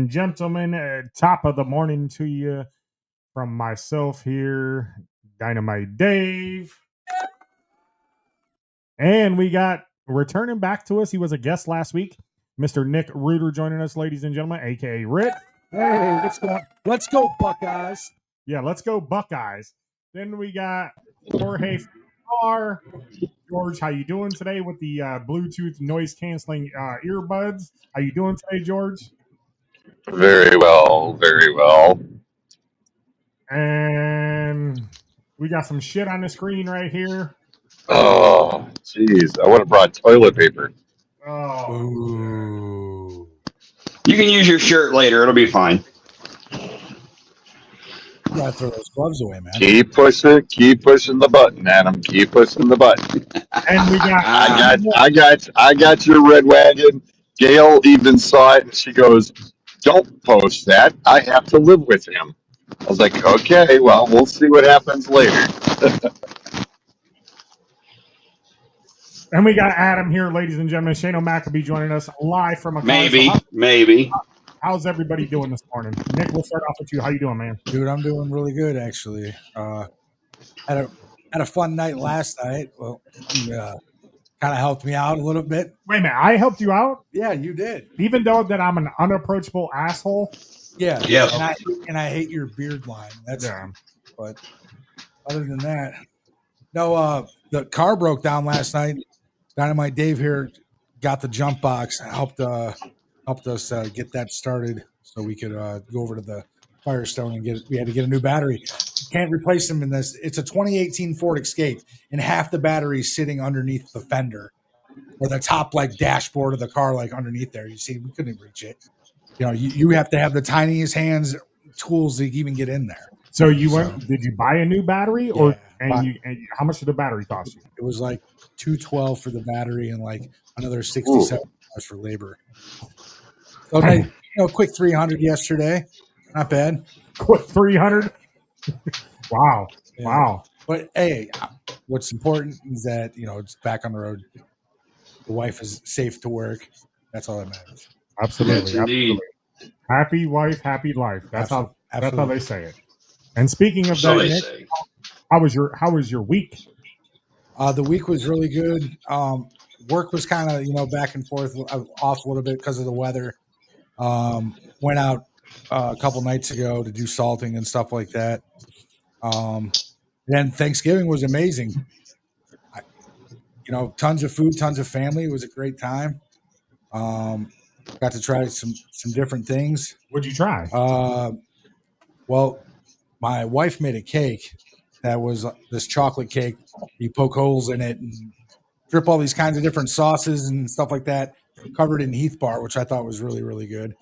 and gentlemen, top of the morning to you from myself here, Dynamite Dave. And we got returning back to us. He was a guest last week, Mr. Nick Reuter joining us, ladies and gentlemen, aka Rick. Hey, what's going on? Let's go, Buckeyes. Yeah, let's go Buckeyes. Then we got Jorge Farr. George, how you doing today with the Bluetooth noise canceling earbuds? How you doing today, George? Very well, very well. And we got some shit on the screen right here. Oh, jeez. I would have brought toilet paper. Oh, Ooh. You can use your shirt later. It'll be fine. You gotta throw those gloves away, man. Keep pushing the button, Adam. Keep pushing the button. and we got I got your red wagon. Gail even saw it and she goes, "Don't post that. I have to live with him." I was like, "Okay, well, we'll see what happens later." and we got Adam here, ladies and gentlemen. Shane O'Maccabee joining us live from a car. Maybe. How's everybody doing this morning? Nick, we'll start off with you. How you doing, man? Dude, I'm doing really good actually. Had a fun night last night. Well, you kind of helped me out a little bit. Wait a minute, I helped you out? Yeah, you did. Even though that I'm an unapproachable asshole? Yeah. Yes. And I hate your beard line. That's Yeah. But other than that, no. The car broke down last night. Dynamite Dave here got the jump box. Helped us get that started so we could go over to the Firestone and we had to get a new battery. Can't replace them in this. It's a 2018 Ford Escape, and half the battery is sitting underneath the fender or the top like dashboard of the car, like underneath there. You see, we couldn't reach it. You know, you have to have the tiniest hands tools to even get in there. So did you buy a new battery or Yeah, and how much did the battery cost you? it was like $212 for the battery and like another $67 for labor. So quick 300 yesterday. Not bad. Quick 300? Wow. Yeah. Wow. But hey, what's important is that, it's back on the road. The wife is safe to work. That's all that matters. Absolutely. Yes, indeed. Absolutely. Happy wife, happy life. That's how they say it. And speaking of So that, they Nick, say. how was your week? The week was really good. Work was kind of, back and forth, off a little bit because of the weather. Went out a couple nights ago to do salting and stuff like that. Then Thanksgiving was amazing. Tons of food, tons of family. It was a great time. Got to try some different things. What'd you try? Well, my wife made a cake that was this chocolate cake. You poke holes in it and drip all these kinds of different sauces and stuff like that, covered in Heath bar, which I thought was really, really good.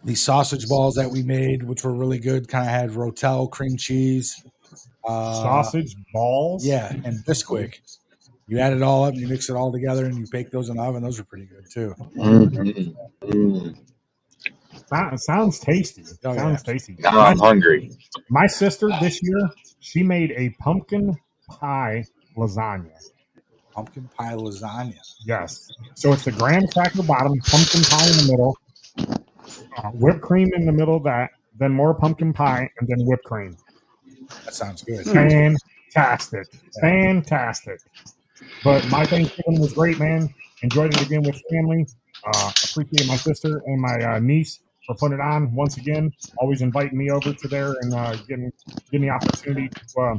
These sausage balls that we made, which were really good, kind of had Rotel, cream cheese. Sausage balls? Yeah, and Bisquick. You add it all up and you mix it all together and you bake those in the oven. Those are pretty good too. Sounds tasty. Oh, Sounds tasty. Now I'm hungry. My sister this year, she made a pumpkin pie lasagna. Pumpkin pie lasagna. Yes. So it's the graham cracker bottom, pumpkin pie in the middle, whipped cream in the middle of that, then more pumpkin pie, and then whipped cream. That sounds good. Fantastic. Fantastic. But my Thanksgiving was great, man. Enjoyed it again with family. Appreciate my sister and my niece for putting it on once again. Always inviting me over to there and getting the opportunity to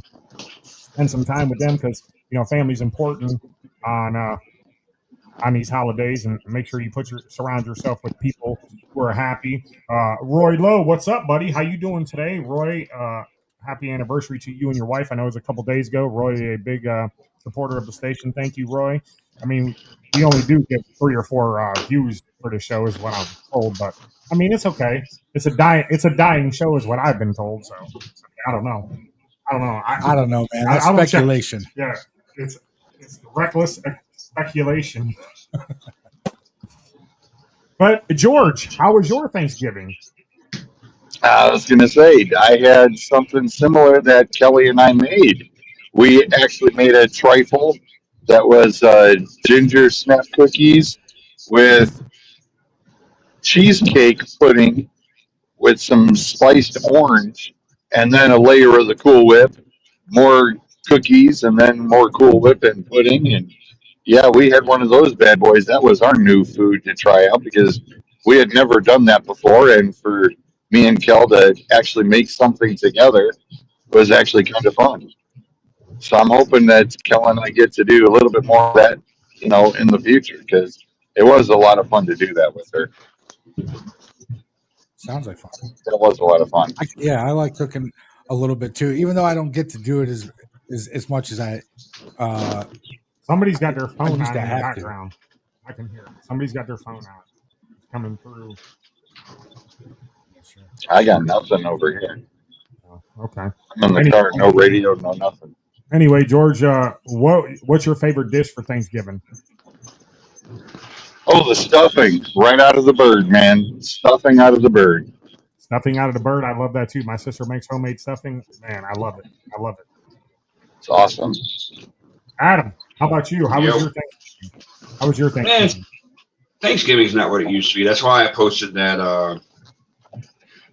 spend some time with them because family's important on these holidays, and make sure you surround yourself with people who are happy. Roy Lowe, what's up, buddy? How you doing today, Roy? Happy anniversary to you and your wife. I know it was a couple days ago. Roy, a big supporter of the station. Thank you, Roy. I mean, we only do get 3 or 4 views for the show, is what I'm told. But I mean, it's okay. It's a dying show, is what I've been told. So I don't know. I don't know, man. That's speculation. Yeah, it's reckless speculation. But George, how was your Thanksgiving? I was going to say, I had something similar that Kelly and I made. We actually made a trifle that was ginger snap cookies with cheesecake pudding with some spiced orange, and then a layer of the Cool Whip, more cookies, and then more Cool Whip and pudding. And yeah, we had one of those bad boys. That was our new food to try out because we had never done that before. And for me and Kel to actually make something together was actually kind of fun. So I'm hoping that Kel and I get to do a little bit more of that, in the future because it was a lot of fun to do that with her. Sounds like fun. That was a lot of fun. I like cooking a little bit too, even though I don't get to do it as much as I. Somebody's got their I phone used on to in the have to. background. I can hear it. Somebody's got their phone out. It's coming through. I got nothing over here. Oh, okay. I'm in the car, no radio, no nothing. Anyway, George, what's your favorite dish for Thanksgiving? Oh, the stuffing right out of the bird, man. Stuffing out of the bird. Stuffing out of the bird. I love that too. My sister makes homemade stuffing. Man, I love it. I love it. It's awesome. Adam, how about you? How was Yep. your Thanksgiving? How was your Thanksgiving? Thanksgiving's not what it used to be. That's why I posted that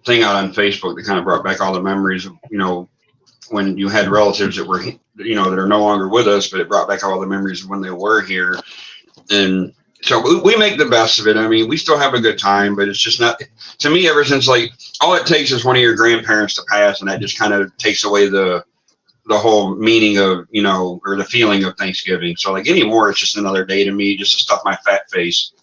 thing out on Facebook that kind of brought back all the memories of, when you had relatives that were, that are no longer with us, but it brought back all the memories of when they were here. And so we make the best of it. I mean, we still have a good time, but it's just not, to me, ever since all it takes is one of your grandparents to pass, and that just kind of takes away the whole meaning of, or the feeling of Thanksgiving. So anymore, it's just another day to me, just to stuff my fat face.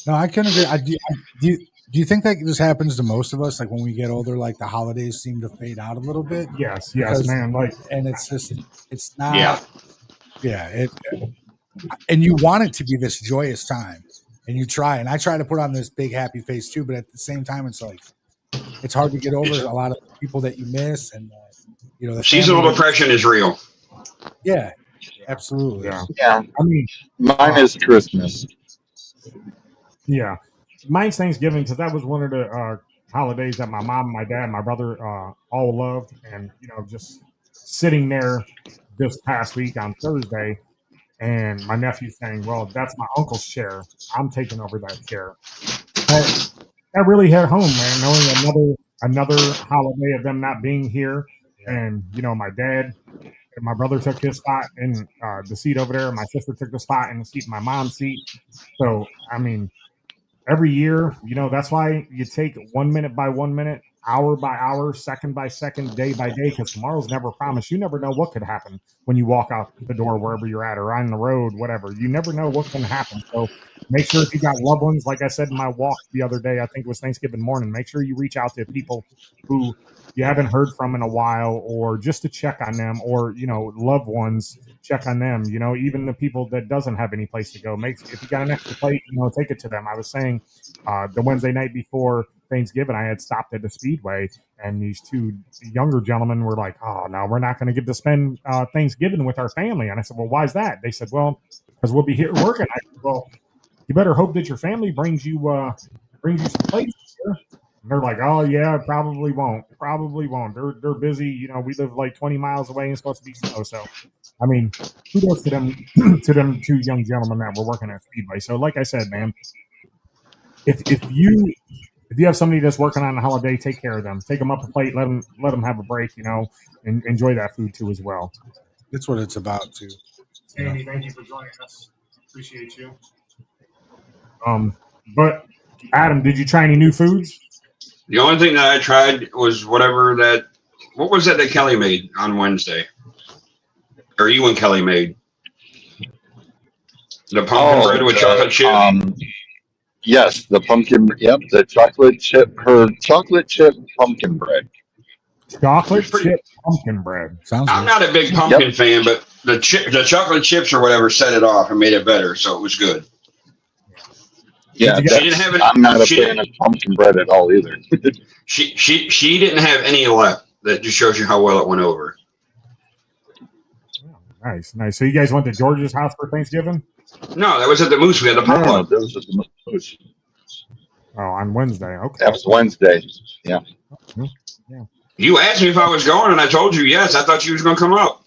No, I can agree. Do you think that this happens to most of us? Like when we get older, like the holidays seem to fade out a little bit. Yes, Because- man. And it's not. Yeah. And you want it to be this joyous time, and you try. And I try to put on this big happy face too, but at the same time, it's like it's hard to get over a lot of people that you miss, and the Seasonal depression is real. Yeah, absolutely. Yeah. I mean, Mine is Christmas. yeah. Mine's Thanksgiving because that was one of the holidays that my mom, my dad, my brother all loved. And, just sitting there this past week on Thursday and my nephew saying, well, that's my uncle's chair. I'm taking over that chair. That really hit home, man, knowing another holiday of them not being here. And, my dad and my brother took his spot in the seat over there. My sister took the spot in the seat in my mom's seat. So, I mean, every year, that's why you take 1 minute by 1 minute, hour by hour, second by second, day by day, because tomorrow's never promised. You never know what could happen when you walk out the door wherever you're at or on the road, whatever. You never know what can happen. So make sure if you got loved ones, like I said in my walk the other day, I think it was Thanksgiving morning, make sure you reach out to people who you haven't heard from in a while, or just to check on them, or loved ones, check on them. Even the people that doesn't have any place to go, if you got an extra plate, take it to them. I was saying the Wednesday night before Thanksgiving, I had stopped at the Speedway, and these two younger gentlemen were like, "Oh no, we're not going to get to spend Thanksgiving with our family." And I said, "Well, why is that?" They said, "Well, because we'll be here working." I said, "Well, you better hope that your family brings you some plates here." And they're like, "Oh yeah, probably won't. Probably won't. They're busy. We live like 20 miles away and it's supposed to be snow." So, I mean, kudos to them to them two young gentlemen that were working at Speedway. So, like I said, man, if you have somebody that's working on a holiday, take care of them. Take them up a plate. Let them have a break. And enjoy that food too as well. That's what it's about too. Sandy, thank you for joining us. Appreciate you. But Adam, did you try any new foods? The only thing that I tried was what was that Kelly made on Wednesday? Or you and Kelly made? The pumpkin bread with chocolate chip? Yes, the pumpkin, the chocolate chip pumpkin bread. Chocolate chip pumpkin bread. Sounds I'm good. not a big pumpkin fan, but the chocolate chips or whatever set it off and made it better, so it was good. Yeah, I'm not a fan of pumpkin bread at all either. She didn't have any left. That just shows you how well it went over. Oh, nice. So you guys went to George's house for Thanksgiving? No, that was at the Moose. We had the potluck. That was at the Moose. Oh, on Wednesday. Okay. That was Wednesday. Yeah. You asked me if I was going, and I told you yes. I thought you was going to come out.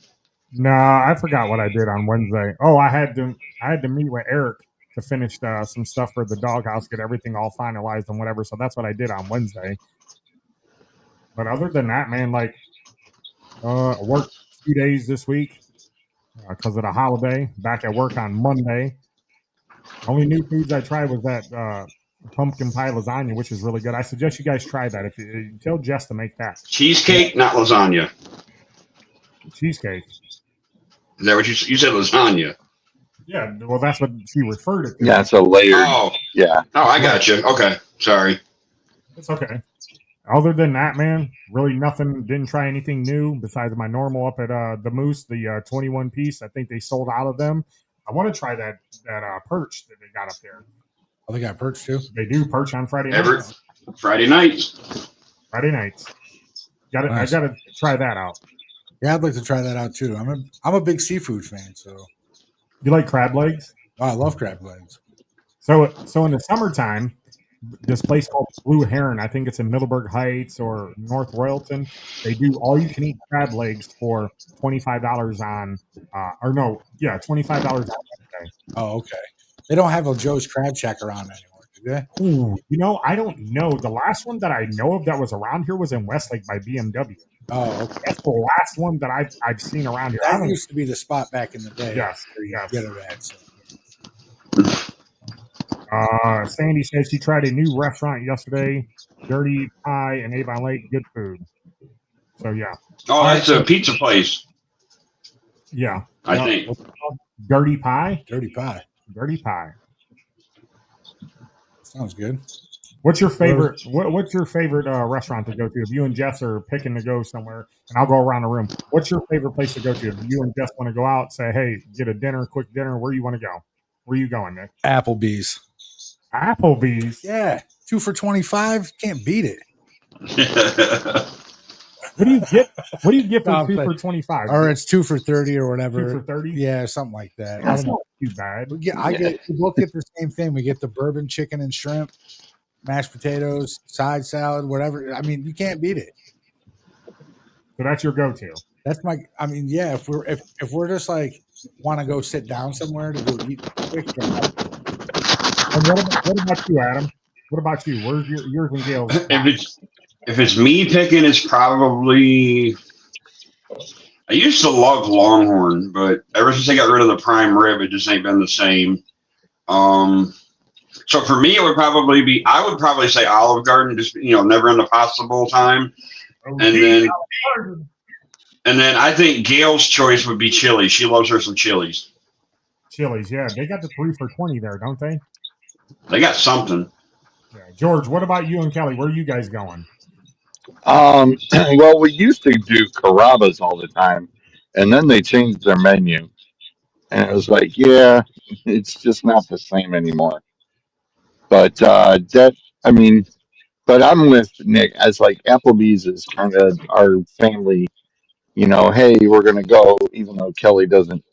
No, I forgot what I did on Wednesday. Oh, I had to meet with Eric to finish some stuff for the doghouse, get everything all finalized and whatever. So that's what I did on Wednesday. But other than that, man, like I worked 2 days this week because of the holiday. Back at work on Monday. Only new foods I tried was that pumpkin pie lasagna, which is really good. I suggest you guys try that. If you tell Jess to make that Cheesecake, not lasagna. cheesecake. Is that what you said? Lasagna. Yeah, well, that's what she referred it to. Yeah, it's a layered. Oh, Yeah. oh, I got you. Okay, sorry. It's okay. Other than that, man, really nothing. Didn't try anything new besides my normal up at the Moose, the 21 piece. I think they sold out of them. I want to try that perch that they got up there. Oh, they got perch too. They do perch on Friday Every nights. Friday nights. Friday nights. Nice. I gotta try that out. Yeah, I'd like to try that out too. I'm a big seafood fan, so You like crab legs? I love crab legs. So in the summertime, this place called Blue Heron, I think it's in Middleburg Heights or North Royalton. They do all you can eat crab legs for $25 on, $25 on Wednesday. Oh, okay. They don't have a Joe's Crab Shack around anymore, do they? Ooh, I don't know. The last one that I know of that was around here was in Westlake by BMW. Oh, okay. That's the last one that I've seen around here. That used to be the spot back in the day. Yes, where you yes. get it at. So. Sandy says she tried a new restaurant yesterday, Dirty Pie in Avon Lake. Good food. So yeah. Oh, that's a pizza place. Yeah, I think. Dirty Pie. Dirty Pie. Dirty Pie. Sounds good. What's your favorite? What's your favorite restaurant to go to? If you and Jess are picking to go somewhere, and I'll go around the room. What's your favorite place to go to? If you and Jess want to go out, say, hey, get a quick dinner. Where you want to go? Where you going, Nick? Applebee's. Applebee's. Yeah, 2 for $25. Can't beat it. What do you get? What do you get for 2 for $25? Or it's 2 for $30 or whatever. 2 for $30? Yeah, something like that. That's not too bad. But yeah, we both get the same thing. We get the bourbon chicken and shrimp, mashed potatoes, side salad, whatever. I mean, you can't beat it. So that's your go-to. That's my. I mean, yeah. If we're just like want to go sit down somewhere to go eat quick. And what about you, Adam? What about you? Where's yours and Gail's? If it's me picking, it's probably. I used to love Longhorn, but ever since I got rid of the prime rib, it just ain't been the same. So for me, it would probably be. I would probably say Olive Garden, just never in the possible time, and then I think Gail's choice would be Chili's. She loves her some Chili's. Chili's, yeah, they got the 3 for $20 there, don't they? They got something. Yeah, George. What about you and Kelly? Where are you guys going? Well, we used to do Carrabba's all the time, and then they changed their menu, and it was like, yeah, it's just not the same anymore. But I mean, but I'm with Nick as like Applebee's is kind of our family. Hey, we're gonna go, even though Kelly doesn't.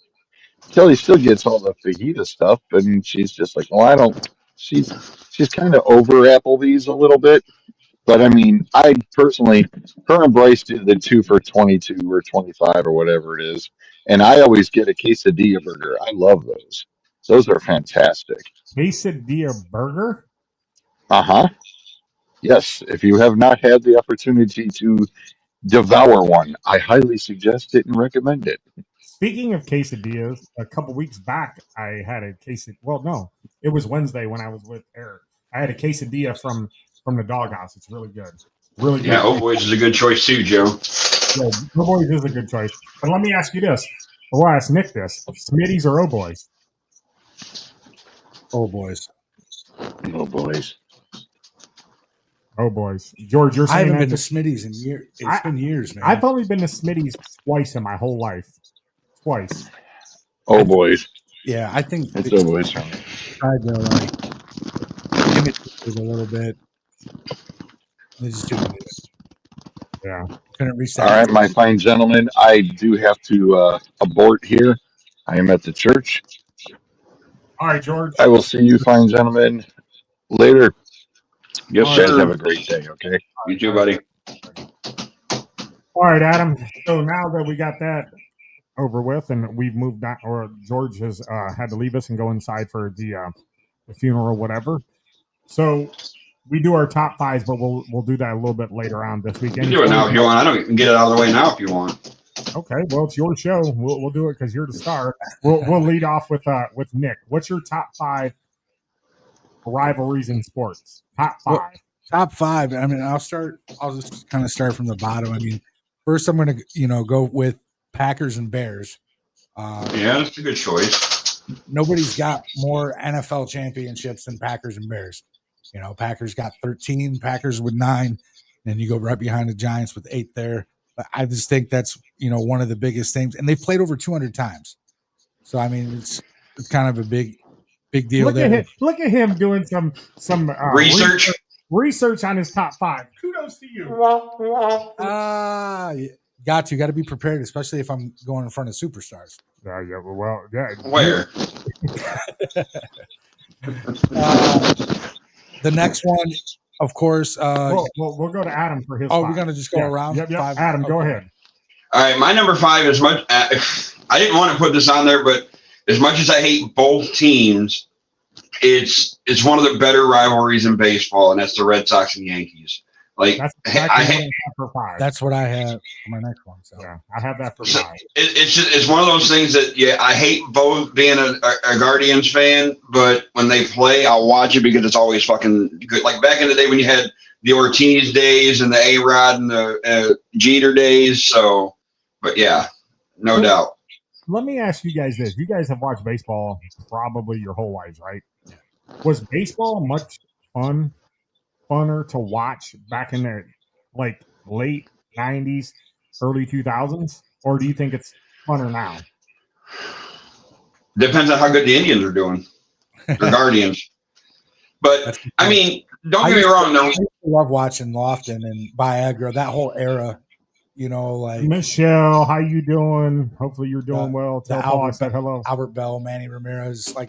Kelly still gets all the fajita stuff, and she's just like, well, I don't. She's kind of over Applebee's a little bit. But I mean, I personally, her and Bryce do the 2 for 22 or 25 or whatever it is. And I always get a quesadilla burger. I love those. Those are fantastic. Quesadilla burger? Uh-huh. Yes. If you have not had the opportunity to devour one, I highly suggest it and recommend it. Speaking of quesadillas, a couple weeks back, I had a quesadilla. Well, no, it was Wednesday when I was with Eric. I had a quesadilla from the doghouse. It's really good. Really good. Yeah, Oh Boys is a good choice too, Joe. Yeah, Oh Boys is a good choice. But let me ask you this. Or I'll ask Nick this. Smitty's or Oh Boys? Oh boys. Oh, boys. Oh Boys. George, you're saying I haven't that been to Smitty's in years. It's been years, man. I've only been to Smitty's twice in my whole life. Twice. Oh, boys. Yeah, I think It's Oh, boys. tried to like imitate it a little bit. They just didn't do it. Yeah. Couldn't reach All that. right, my fine gentlemen, I do have to abort here. I am at the church. All right, George. I will see you, fine gentlemen, later. Yes, You guys sir. have a great day, okay? You too, buddy. All right, Adam. So now that we got that over with and we've moved on, or George has had to leave us and go inside for the the funeral, whatever. So we do our top fives, but we'll do that a little bit later on this week. You can do it now if you want. I don't even get it out of the way now if you want. Okay, well, it's your show. We'll do it because you're the star. We'll lead off with Nick. What's your top 5 rivalries in sports? Top 5. Well, top 5. I mean, I'll just kind of start from the bottom. I mean, first I'm going to go with Packers and Bears. Yeah, that's a good choice. Nobody's got more NFL championships than Packers and Bears. Packers got 13, Packers with 9, and you go right behind the Giants with 8 there. But I just think that's one of the biggest things, and they've played over 200 times. So I mean, it's kind of a big deal. Look at him doing some research on his top 5. Kudos to you. Got to be prepared, especially if I'm going in front of superstars. Yeah. Well, yeah. Where? The next one, of course. We'll go to Adam for his. Oh, we're gonna just go around. Yep. 5. Adam, go ahead. All right, my number 5 is much. I didn't want to put this on there, but as much as I hate both teams, it's one of the better rivalries in baseball, and that's the Red Sox and Yankees. Like that's exactly for 5. That's what I have for my next one. So yeah, I have that for 5. It's one of those things that I hate both being a Guardians fan, but when they play, I'll watch it because it's always fucking good. Like back in the day when you had the Ortiz days and the A-Rod and the Jeter days. So, but yeah, no doubt. Let me ask you guys this: you guys have watched baseball probably your whole lives, right? Was baseball much funner to watch back in the late 90s, early 2000s, or do you think it's funner now? Depends on how good the Indians are doing, the Guardians. But I mean, don't get me wrong. No, I love watching Lofton and Viagra, that whole era. Michelle, how you doing? Hopefully you're doing well. Tell Paul I said hello. Albert Bell, Manny Ramirez. I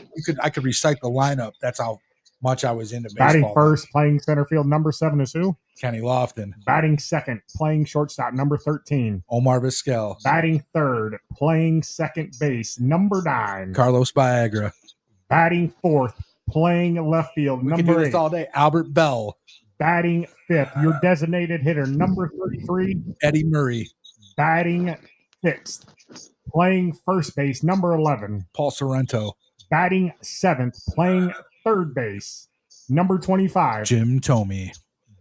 could recite the lineup. That's how much I was into baseball. Batting first, playing center field, number 7 is who? Kenny Lofton. Batting second, playing shortstop, number 13. Omar Vizquel. Batting third, playing second base, number 9. Carlos Viagra. Batting fourth, playing left field, number 8. We can do this all day. Albert Bell. Batting fifth, your designated hitter, number 33. Eddie Murray. Batting sixth, playing first base, number 11. Paul Sorrento. Batting seventh, playing third base, number 25. Jim Thome.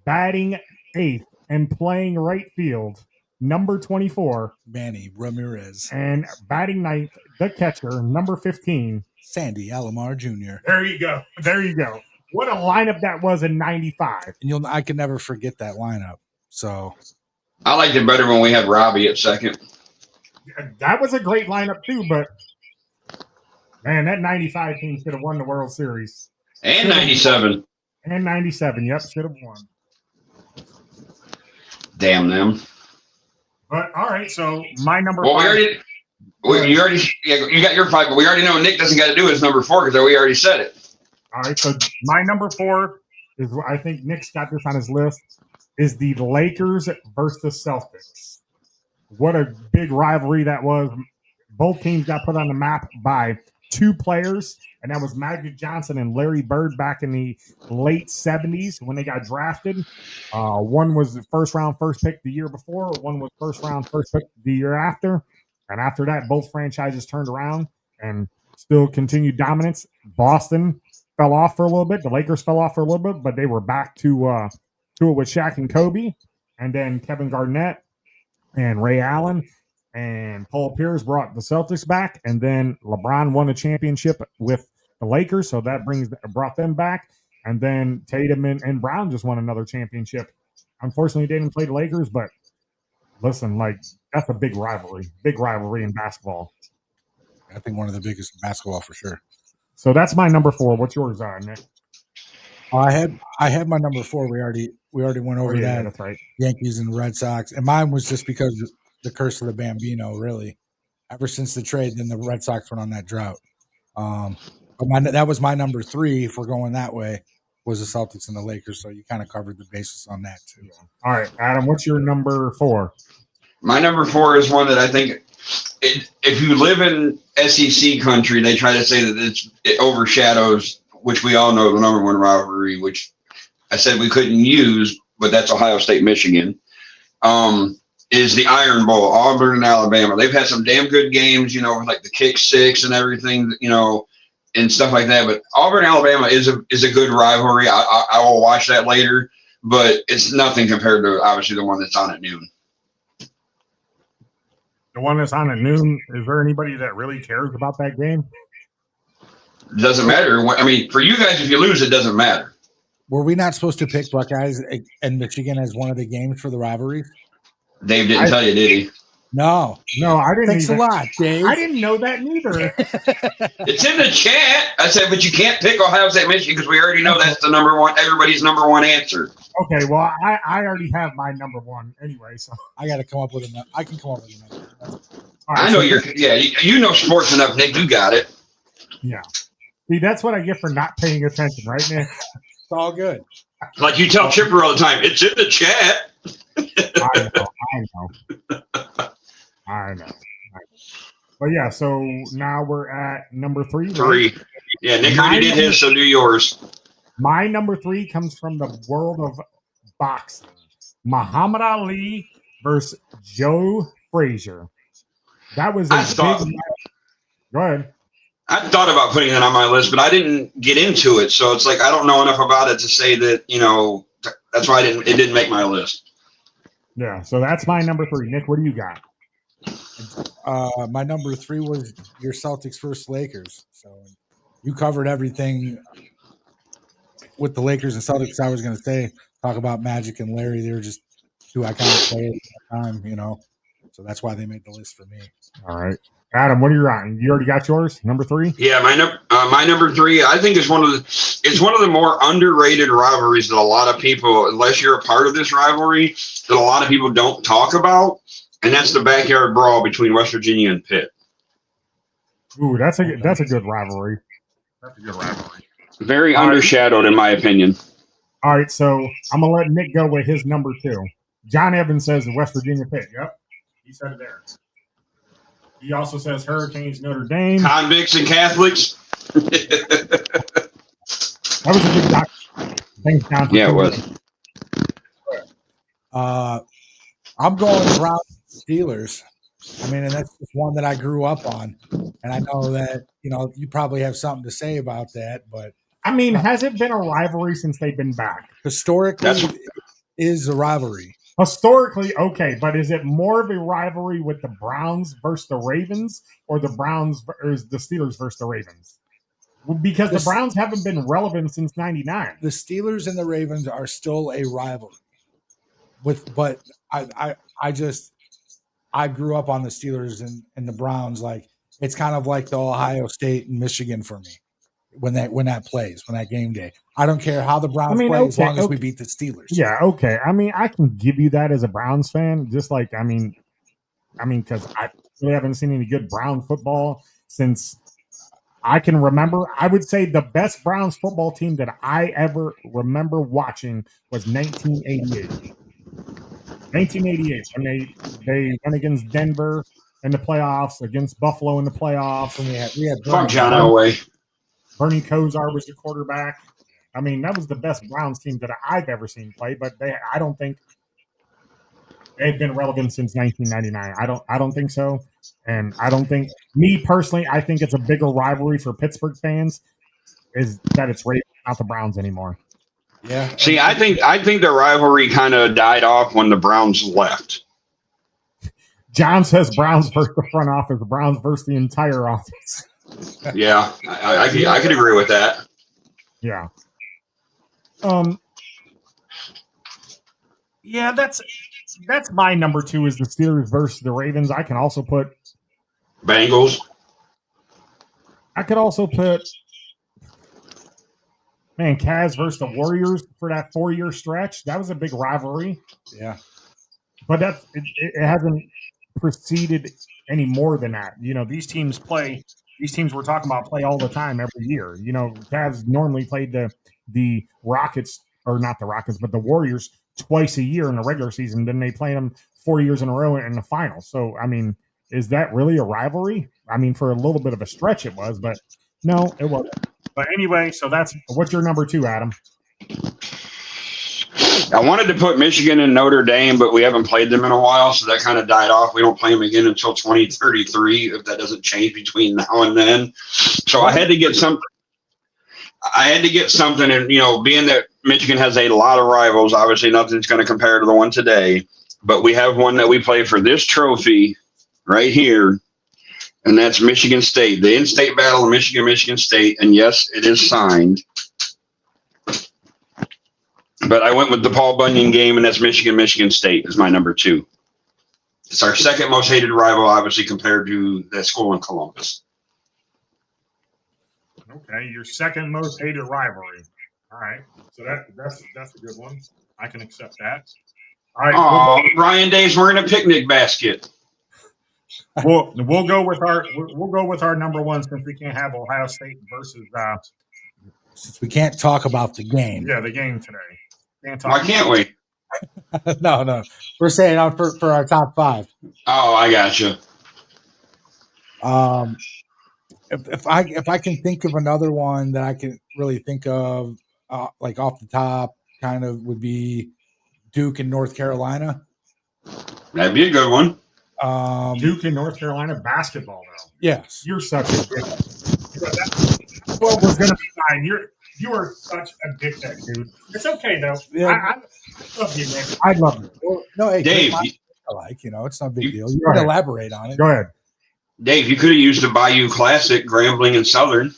Batting eighth and playing right field, number 24. Manny Ramirez. And batting ninth, the catcher, number 15. Sandy Alomar Jr. There you go. What a lineup that was in 95. And I can never forget that lineup. So I liked it better when we had Robbie at second. That was a great lineup too, but man, that 95 team should have won the World Series. And 97. And 97, yep, should have won. Damn them. But all right, so my number 5. You got your 5, but we already know Nick doesn't got to do his number 4 because we already said it. All right, so my number 4 is, I think Nick's got this on his list, is the Lakers versus the Celtics. What a big rivalry that was. Both teams got put on the map by 2 players, and that was Magic Johnson and Larry Bird back in the late 70s when they got drafted. One was the first-round first pick the year before. One was first-round first pick the year after. And after that, both franchises turned around and still continued dominance. Boston fell off for a little bit. The Lakers fell off for a little bit, but they were back to it with Shaq and Kobe, and then Kevin Garnett and Ray Allen and Paul Pierce brought the Celtics back, and then LeBron won a championship with the Lakers, so that brought them back, and then Tatum and Brown just won another championship. Unfortunately, they didn't play the Lakers, but listen, that's a big rivalry in basketball. I think one of the biggest in basketball for sure. So that's my number 4. What's yours, Nick? I had my number 4. We already went over that. Yeah, that's right. Yankees and Red Sox, and mine was just because the curse of the Bambino. Really, ever since the trade, then the Red Sox went on that drought. But that was my number 3. If we're going that way, was the Celtics and the Lakers. So you kind of covered the basis on that too. All right, Adam, what's your number 4? My number 4 is one that I think, if you live in SEC country, they try to say that it overshadows which we all know the number one rivalry, which I said we couldn't use, but that's Ohio State, Michigan, is the Iron Bowl, Auburn and Alabama. They've had some damn good games, like the kick six and everything, and stuff like that. But Auburn, Alabama is a good rivalry. I will watch that later, but it's nothing compared to obviously the one that's on at noon. The one that's on at noon, is there anybody that really cares about that game? It doesn't matter. I mean, for you guys, if you lose, it doesn't matter. Were we not supposed to pick Buckeyes and Michigan as one of the games for the rivalry? Dave didn't tell you, did he? No, I didn't. Thanks a lot, Dave. I didn't know that neither. It's in the chat. I said, but you can't pick Ohio State, Michigan because we already know that's the number one, everybody's number one answer. Okay, well, I already have my number one anyway, so I got to come up with a number. I can come up with a number. Right, I know you know sports enough, Nick. You got it. Yeah. See, that's what I get for not paying attention, right, Nick? It's all good. Like you tell Chipper all the time, it's in the chat. I know. But yeah, so now we're at number 3. Right? 3. Yeah, Nick already did his, so do yours. My number 3 comes from the world of boxing. Muhammad Ali versus Joe Frazier. That was a big. Go ahead. I thought about putting that on my list, but I didn't get into it, so it's like I don't know enough about it to say that. That's why it didn't make my list. Yeah, so that's my number 3. Nick, what do you got? My number 3 was your Celtics versus Lakers. So you covered everything with the Lakers and Celtics. I was going to say, talk about Magic and Larry. They were just 2 iconic players at the time, So that's why they made the list for me. All right. Adam, what are you on? You already got yours? Number 3? Yeah, my number 3, I think it's one of the more underrated rivalries that a lot of people, unless you're a part of this rivalry, that a lot of people don't talk about, and that's the backyard brawl between West Virginia and Pitt. Ooh, that's a good rivalry. That's a good rivalry. Very undershadowed, in my opinion. All right, so I'm gonna let Nick go with his number 2. John Evans says West Virginia Pitt. Yep, he said it there. He also says Hurricanes Notre Dame. Convicts and Catholics. That was a good doc. Thanks, John. Yeah, it was. I'm going Browns Steelers. I mean, and that's just one that I grew up on. And I know that, you probably have something to say about that. But, I mean, has it been a rivalry since they've been back? Historically, it is a rivalry. Historically, okay, but is it more of a rivalry with the Browns versus the Ravens or the Steelers versus the Ravens? Because the Browns haven't been relevant since '99. The Steelers and the Ravens are still a rivalry. But I grew up on the Steelers and the Browns. Like, it's kind of like the Ohio State and Michigan for me when that game day. I don't care how the Browns play as long as we beat the Steelers. Yeah, okay. I mean, I can give you that as a Browns fan. Just like, I mean, because I really haven't seen any good Brown football since I can remember. I would say the best Browns football team that I ever remember watching was 1988. 1988, when they went against Denver in the playoffs, against Buffalo in the playoffs, and we had Fuck John Elway. Bernie Kosar was the quarterback. I mean, that was the best Browns team that I've ever seen play. But I don't think they've been relevant since 1999. I don't think so, and I don't think me personally. I think it's a bigger rivalry for Pittsburgh fans is that it's Ravens, not the Browns anymore. Yeah. See, I think the rivalry kind of died off when the Browns left. John says Browns versus the front office, Browns versus the entire office. Yeah, I could agree with that. Yeah. Yeah, that's my number 2 is the Steelers versus the Ravens. I can also put Bengals. I could also put Cavs versus the Warriors for that 4-year stretch. That was a big rivalry. Yeah. But it hasn't proceeded any more than that. These teams we're talking about play all the time every year. Cavs normally played the Rockets, or not the Rockets, but the Warriors twice a year in the regular season. Then they play them 4 years in a row in the finals. So, I mean, is that really a rivalry? I mean, for a little bit of a stretch it was, but no, it wasn't. But anyway, so what's your number 2, Adam? I wanted to put Michigan and Notre Dame, but we haven't played them in a while, so that kind of died off. We don't play them again until 2033 if that doesn't change between now and then. So I had to get something. And being that Michigan has a lot of rivals, obviously nothing's going to compare to the one today. But we have one that we play for this trophy right here, and that's Michigan State, the in-state battle of Michigan State. And yes, it is signed. But I went with the Paul Bunyan game, and that's Michigan State is my number 2. It's our second most hated rival, obviously, compared to the school in Columbus. Okay, your second most hated rivalry. All right, so that's a good one. I can accept that. All right, Ryan Day's wearing a picnic basket. We'll go with our number 1 since we can't have Ohio State versus. Since we can't talk about the game. Yeah, the game today. Why can't we? No. We're saying for our top 5. Oh, I gotcha. If I can think of another one that I can really think of, like off the top, kind of would be Duke and North Carolina. That'd be a good one. Duke and North Carolina basketball, though. Yes, you're such a dick. What was going to be fine. You are such a dickhead, dude. It's okay though. Yeah. I love you, man. I love you. Well, no, hey, Dave. It's not a big deal. You can elaborate on it. Go ahead, Dave. You could have used the Bayou Classic, Grambling and Southern.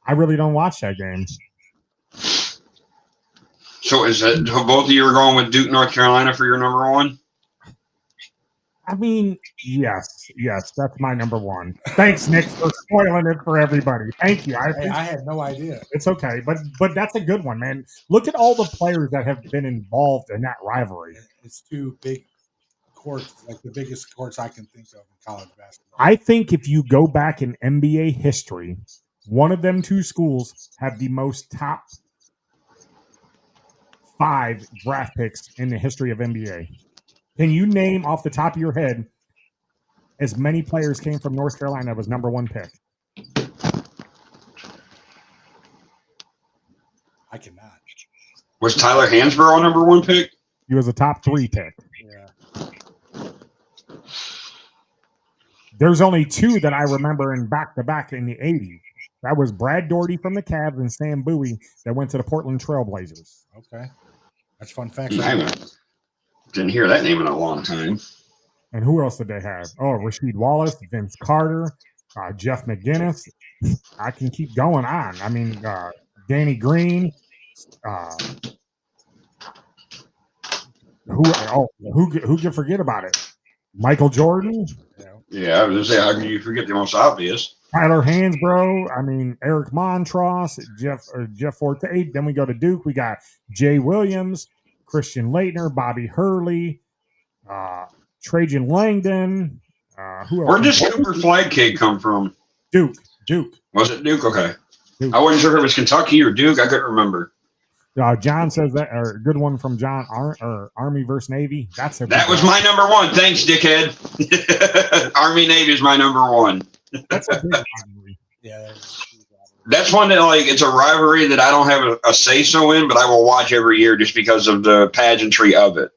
I really don't watch that game. So is that both of you are going with Duke, North Carolina for your number 1? I mean, yes, that's my number 1. Thanks, Nick, for spoiling it for everybody. Thank you. I had no idea. It's okay, but that's a good one, man. Look at all the players that have been involved in that rivalry. It's 2 big courts, like the biggest courts I can think of in college basketball. I think if you go back in NBA history, one of them 2 schools have the most top 5 draft picks in the history of NBA. Can you name off the top of your head as many players came from North Carolina that was number 1 pick? I cannot. Was Tyler Hansborough number 1 pick? He was a top 3 pick. Yeah. There's only 2 that I remember in back-to-back in the 80s. That was Brad Daugherty from the Cavs and Sam Bowie that went to the Portland Trailblazers. Okay. That's fun fact. Didn't hear that name in a long time. And who else did they have? Oh, Rasheed Wallace, Vince Carter, Jeff McGinnis. I can keep going on. I mean, Danny Green. Who can forget about it? Michael Jordan. Yeah, I was going to say, how can you forget the most obvious? Tyler Hansbrough. I mean, Eric Montross, Jeff Forte. Then we go to Duke. We got Jay Williams, Christian Laettner, Bobby Hurley, Trajan Langdon. Who else? Where did Cooper Flagg come from? Duke. Was it Duke? Okay. Duke. I wasn't sure if it was Kentucky or Duke. I couldn't remember. John says that, or a good one from John, Army versus Navy. That was my number 1. Thanks, dickhead. Army Navy is my number 1. That's a big rivalry. Yeah. That's one that, like, it's a rivalry that I don't have a say-so in, but I will watch every year just because of the pageantry of it.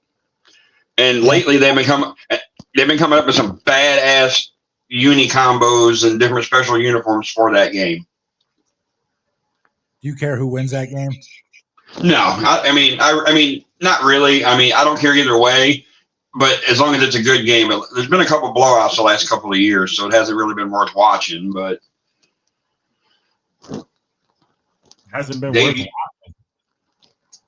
And lately, they've been coming up with some badass uni combos and different special uniforms for that game. Do you care who wins that game? No, I mean, not really. I mean, I don't care either way. But as long as it's a good game, there's been a couple blowouts the last couple of years, so it hasn't really been worth watching. But hasn't been worth watching.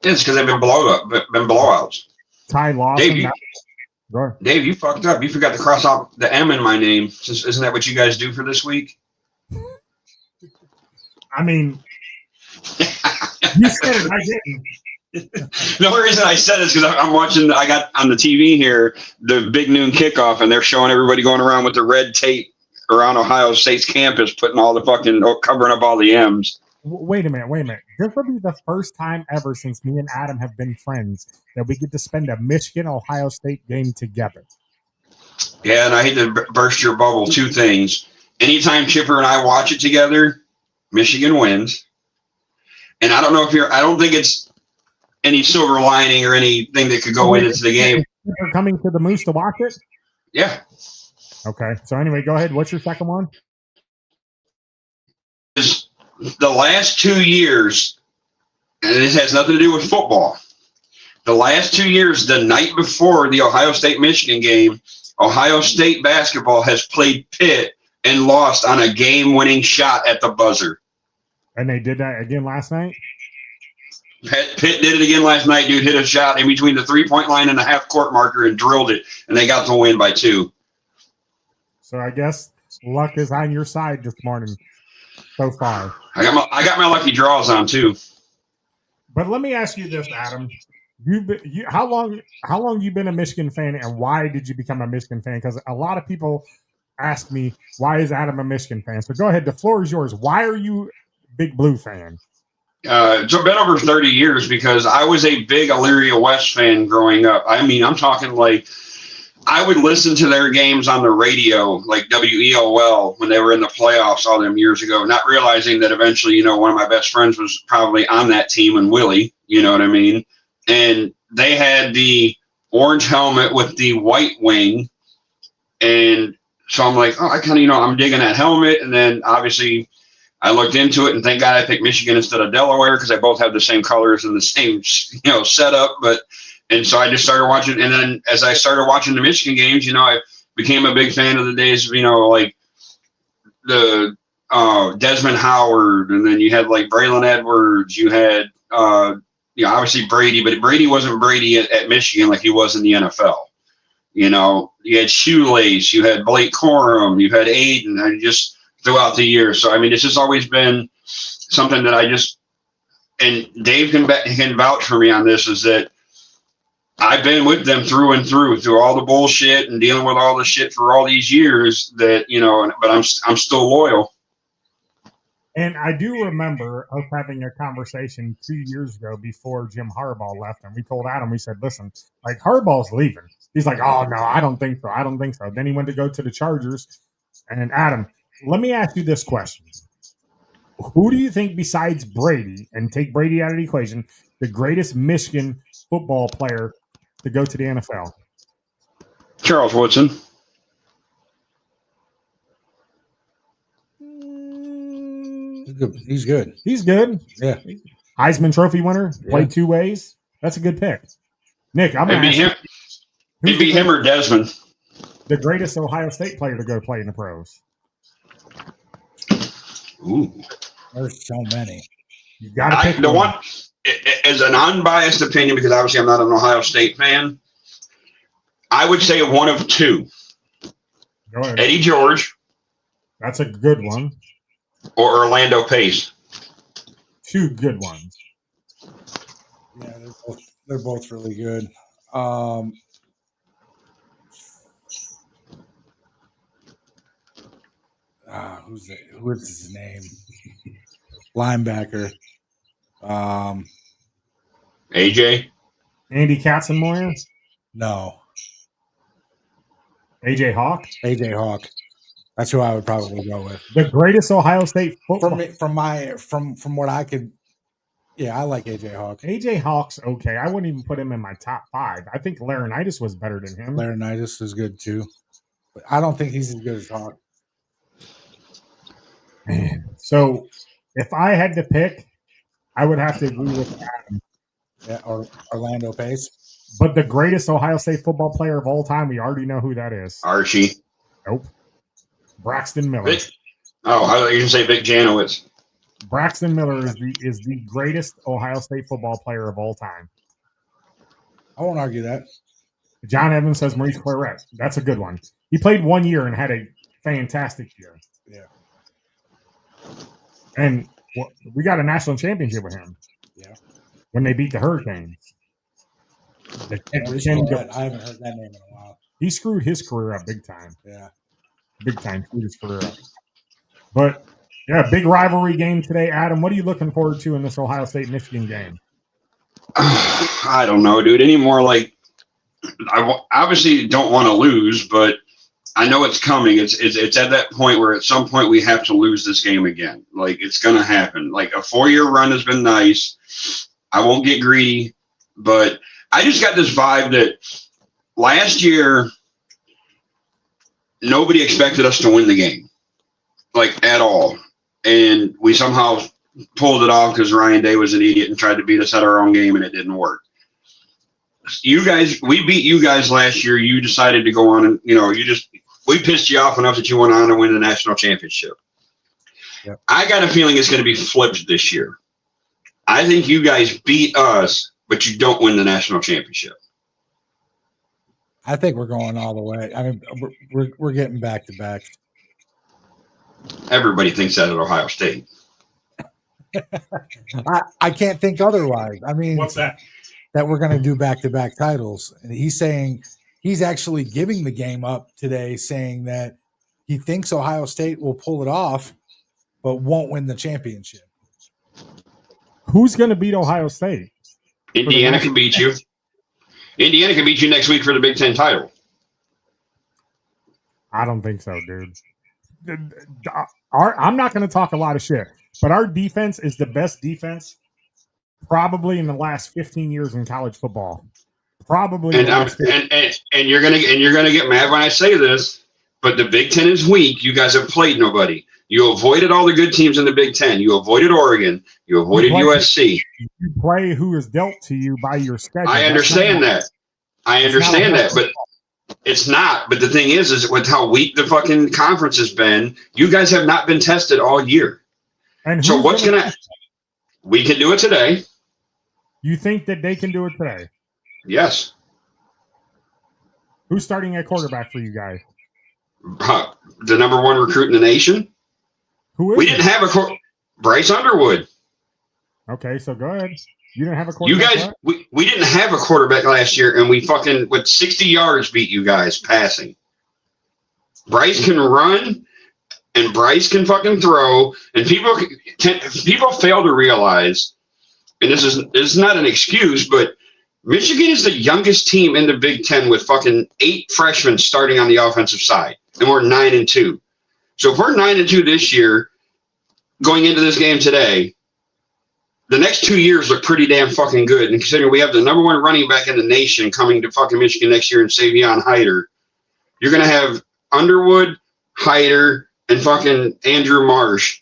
It's because they've been blowouts. Ty Lawson. Dave, you fucked up. You forgot to cross out the M in my name. Isn't that what you guys do for this week? I mean, you said it. I didn't. The only reason I said it is because I'm watching. I got on the TV here the Big Noon Kickoff, and they're showing everybody going around with the red tape around Ohio State's campus, putting all the fucking covering up all the M's. Wait a minute. This will be the first time ever since me and Adam have been friends that we get to spend a Michigan-Ohio State game together. Yeah, and I hate to burst your bubble. 2 things. Anytime Chipper and I watch it together, Michigan wins. And I don't know I don't think it's any silver lining or anything that could go into the game. You're coming to the Moose to watch it? Yeah. Okay. So anyway, go ahead. What's your second one? The last 2 years, and this has nothing to do with football. The last 2 years, the night before the Ohio State-Michigan game, Ohio State basketball has played Pitt and lost on a game-winning shot at the buzzer. And they did that again last night? Pitt did it again last night, dude. Hit a shot in between the three-point line and the half-court marker and drilled it, and they got the win by 2. So I guess luck is on your side this morning so far. I got my lucky draws on, too. But let me ask you this, Adam. How long you been a Michigan fan, and why did you become a Michigan fan? Because a lot of people ask me, why is Adam a Michigan fan? So go ahead. The floor is yours. Why are you a big Blue fan? It's been over 30 years because I was a big Elyria West fan growing up. I mean, I'm talking like I would listen to their games on the radio, like WEOL, when they were in the playoffs all them years ago, not realizing that eventually, one of my best friends was probably on that team, and Willie, you know what I mean? And they had the orange helmet with the white wing. And so I'm like, I kind of, I'm digging that helmet. And then obviously I looked into it, and thank God I picked Michigan instead of Delaware because they both have the same colors and the same, setup. And so I just started watching. And then as I started watching the Michigan games, I became a big fan of the days of, like the Desmond Howard. And then you had like Braylon Edwards. You had, obviously Brady, but Brady wasn't Brady at Michigan like he was in the NFL. You had Shoelace, you had Blake Corum, you had Aiden, and just throughout the year. So, I mean, it's just always been something that and Dave can vouch for me on this, is that I've been with them through and through all the bullshit and dealing with all the shit for all these years that, but I'm still loyal. And I do remember us having a conversation 2 years ago before Jim Harbaugh left, and we told Adam, we said, listen, like, Harbaugh's leaving. He's like, oh, no, I don't think so. I don't think so. Then he went to go to the Chargers. And Adam, let me ask you this question. Who do you think, besides Brady, and take Brady out of the equation, the greatest Michigan football player to go to the NFL? Charles Woodson. He's good. He's good. Yeah. Heisman Trophy winner. Played 2 ways. That's a good pick. Nick, I'm going to ask you. It'd be him or Desmond. The greatest Ohio State player to go play in the pros. Ooh. There's so many. You got to pick the one. As an unbiased opinion, because obviously I'm not an Ohio State fan, I would say one of 2. Go ahead. Eddie George. That's a good one. Or Orlando Pace. 2 good ones. Yeah, they're both really good. Who's his name? Linebacker. AJ? Andy Katzenmoyer? No. AJ Hawk? AJ Hawk. That's who I would probably go with. The greatest Ohio State football. From what I could. Yeah, I like AJ Hawk. AJ Hawk's okay. I wouldn't even put him in my top 5. I think Laurinaitis was better than him. Laurinaitis is good too, but I don't think he's as good as Hawk. Man. So if I had to pick, I would have to agree with Adam. Yeah, or Orlando Pace. But the greatest Ohio State football player of all time, we already know who that is. Archie. Nope. Braxton Miller. I thought you can say Vic Janowitz. Braxton Miller is the greatest Ohio State football player of all time. I won't argue that. John Evans says Maurice Claret. That's a good one. He played 1 year and had a fantastic year. Yeah. And we got a national championship with him. Yeah. When they beat the Hurricanes. I haven't heard that name in a while. He screwed his career up big time. Yeah. Big time screwed his career up. But, yeah, big rivalry game today. Adam, what are you looking forward to in this Ohio State-Michigan game? I don't know, dude. Anymore, like, I obviously don't want to lose, but I know it's coming. It's at that point where at some point we have to lose this game again. Like, it's going to happen. Like, a 4-year run has been nice. I won't get greedy, but I just got this vibe that last year nobody expected us to win the game, like, at all. And we somehow pulled it off because Ryan Day was an idiot and tried to beat us at our own game, and it didn't work. You guys, we beat you guys last year. You decided to go on and, we pissed you off enough that you went on to win the national championship. Yep. I got a feeling it's going to be flipped this year. I think you guys beat us, but you don't win the national championship. I think we're going all the way. I mean, we're getting back to back. Everybody thinks that at Ohio State. I can't think otherwise. I mean, What's that? That we're going to do back-to-back titles. And he's saying he's actually giving the game up today, saying that he thinks Ohio State will pull it off, but won't win the championship. Who's going to beat Ohio State? Indiana can beat you. Indiana can beat you next week for the Big Ten title. I don't think so, dude. I'm not going to talk a lot of shit, but our defense is the best defense probably in the last 15 years in college football. Probably. And you're gonna get mad when I say this, but the Big Ten is weak. You guys have played nobody. You avoided all the good teams in the Big Ten. You avoided Oregon. You avoided USC. You play who is dealt to you by your schedule. I understand that. But it's not. But the thing is with how weak the fucking conference has been, you guys have not been tested all year. And so what's gonna? We can do it today. You think that they can do it today? Yes. Who's starting at quarterback for you guys? The number one recruit in the nation. Who is? We didn't have Bryce Underwood. Okay, so go ahead. You didn't have a quarterback. You guys, we didn't have a quarterback last year, and we fucking with 60 yards beat you guys passing. Bryce can run, and Bryce can fucking throw, and people fail to realize. And this is not an excuse, but Michigan is the youngest team in the Big Ten with fucking 8 freshmen starting on the offensive side, and we're 9-2. So if we're 9-2 this year, going into this game today, the next 2 years look pretty damn fucking good. And considering we have the number one running back in the nation coming to fucking Michigan next year in Savion Hyder, you're gonna have Underwood, Hyder, and fucking Andrew Marsh,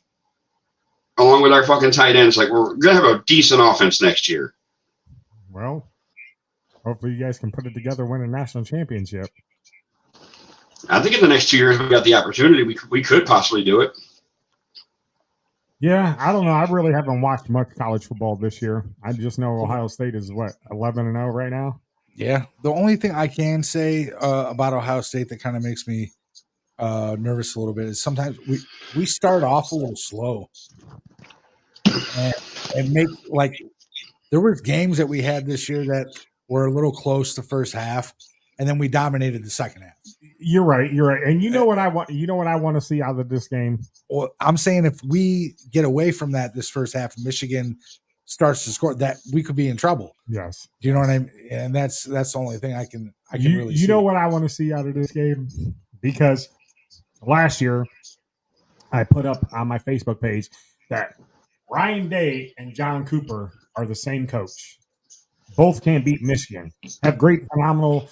along with our fucking tight ends. Like, we're going to have a decent offense next year. Well, hopefully you guys can put it together, win a national championship. I think in the next 2 years, we got the opportunity. We could possibly do it. Yeah, I don't know. I really haven't watched much college football this year. I just know Ohio State is, 11-0 right now? Yeah. The only thing I can say about Ohio State that kind of makes me nervous a little bit is sometimes we start off a little slow. And make there were games that we had this year that were a little close the first half, and then we dominated the second half. You're right. And you know what I want? You know what I want to see out of this game? Well, I'm saying if we get away from that this first half, Michigan starts to score, that we could be in trouble. Yes. Do you know what I mean? And that's the only thing I can really see. You know what I want to see out of this game? Because last year I put up on my Facebook page that Ryan Day and John Cooper are the same coach. Both can't beat Michigan. Have great, phenomenal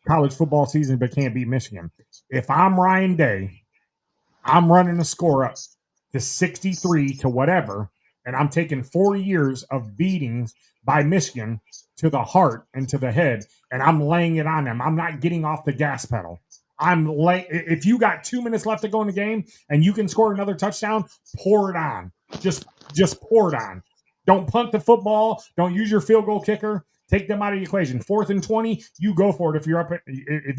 college football season, but can't beat Michigan. If I'm Ryan Day, I'm running the score up to 63 to whatever, and I'm taking 4 years of beatings by Michigan to the heart and to the head, and I'm laying it on them. I'm not getting off the gas pedal. If you got 2 minutes left to go in the game and you can score another touchdown, pour it on. Just pour it on. Don't punt the football. Don't use your field goal kicker. Take them out of the equation. 4th and 20, you go for it. If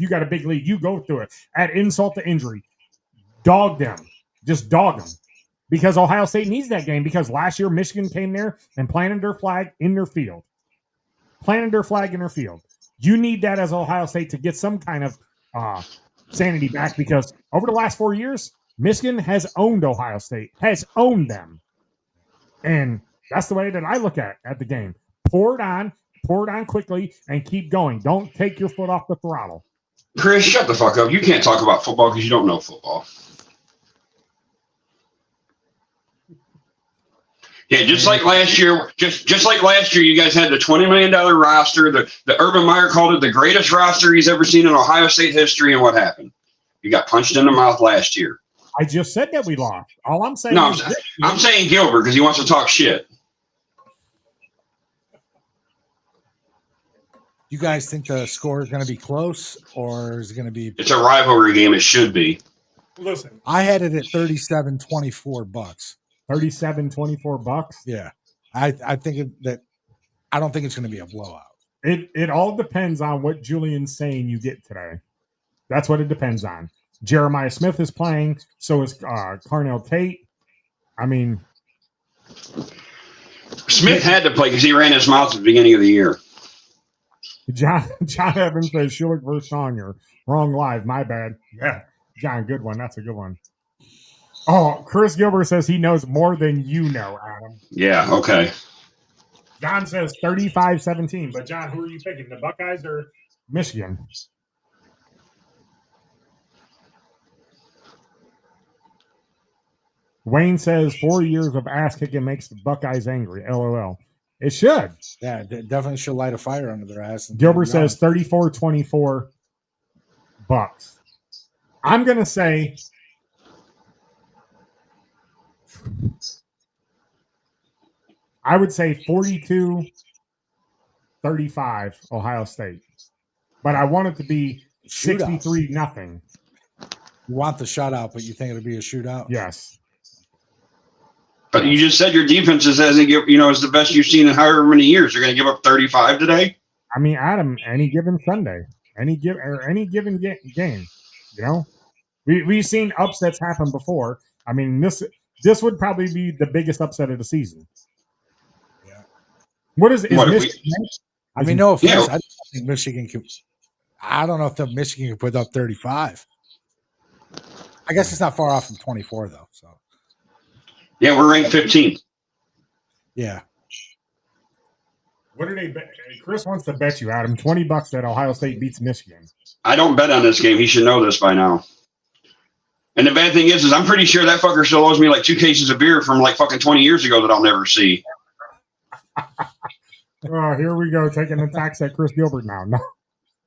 you got a big lead, you go through it. Add insult to injury. Dog them. Just dog them. Because Ohio State needs that game, because last year Michigan came there and planted their flag in their field. You need that as Ohio State to get some kind of sanity back, because over the last 4 years, Michigan has owned Ohio State, has owned them. And that's the way that I look at the game. Pour it on quickly, and keep going. Don't take your foot off the throttle. Chris, shut the fuck up. You can't talk about football because you don't know football. Yeah, just like last year, just like last year, you guys had the $20 million roster. The Urban Meyer called it the greatest roster he's ever seen in Ohio State history. And what happened? You got punched in the mouth last year. I just said that we lost. All I'm saying No, is I'm saying Gilbert because he wants to talk shit. You guys think the score is going to be close, or is it going to be? It's a rivalry game. It should be. listen, I had it at 37-24 bucks. 37-24 bucks. Yeah, I think that I don't think it's going to be a blowout. It all depends on what Julian's saying you get today. That's what it depends on. Jeremiah Smith is playing, so is Carnell Tate. I mean, Smith had to play because he ran his mouth at the beginning of the year. John Evans says Schulich versus Sawyer. Wrong live. My bad. Yeah, John, good one. That's a good one. Oh, Chris Gilbert says he knows more than you know, Adam. Yeah, okay. John says 35-17. But, John, who are you picking, the Buckeyes or Michigan? Wayne says 4 years of ass kicking makes the Buckeyes angry. LOL. It should. Yeah, it definitely should light a fire under their ass. Gilbert says 34-24 Bucks. I'm going to say I would say 42-35 Ohio State. But I want it to be 63-0. You want the shutout, but you think it'll be a shootout? Yes. But you just said your defense is the best you've seen in however many years. You're going to give up 35 today? I mean, Adam, any given Sunday, any given game, you know, we've seen upsets happen before. I mean, this would probably be the biggest upset of the season. Yeah. What is Michigan? I mean, no offense. I don't think Michigan can. I don't know if the Michigan can put up 35. I guess it's not far off from 24 though. So. Yeah, we're ranked 15th. Yeah. What do they bet? Chris wants to bet you, Adam, $20 that Ohio State beats Michigan. I don't bet on this game. He should know this by now. And the bad thing is I'm pretty sure that fucker still owes me like 2 cases of beer from like fucking 20 years ago that I'll never see. Oh, here we go, taking attacks at Chris Gilbert now. No.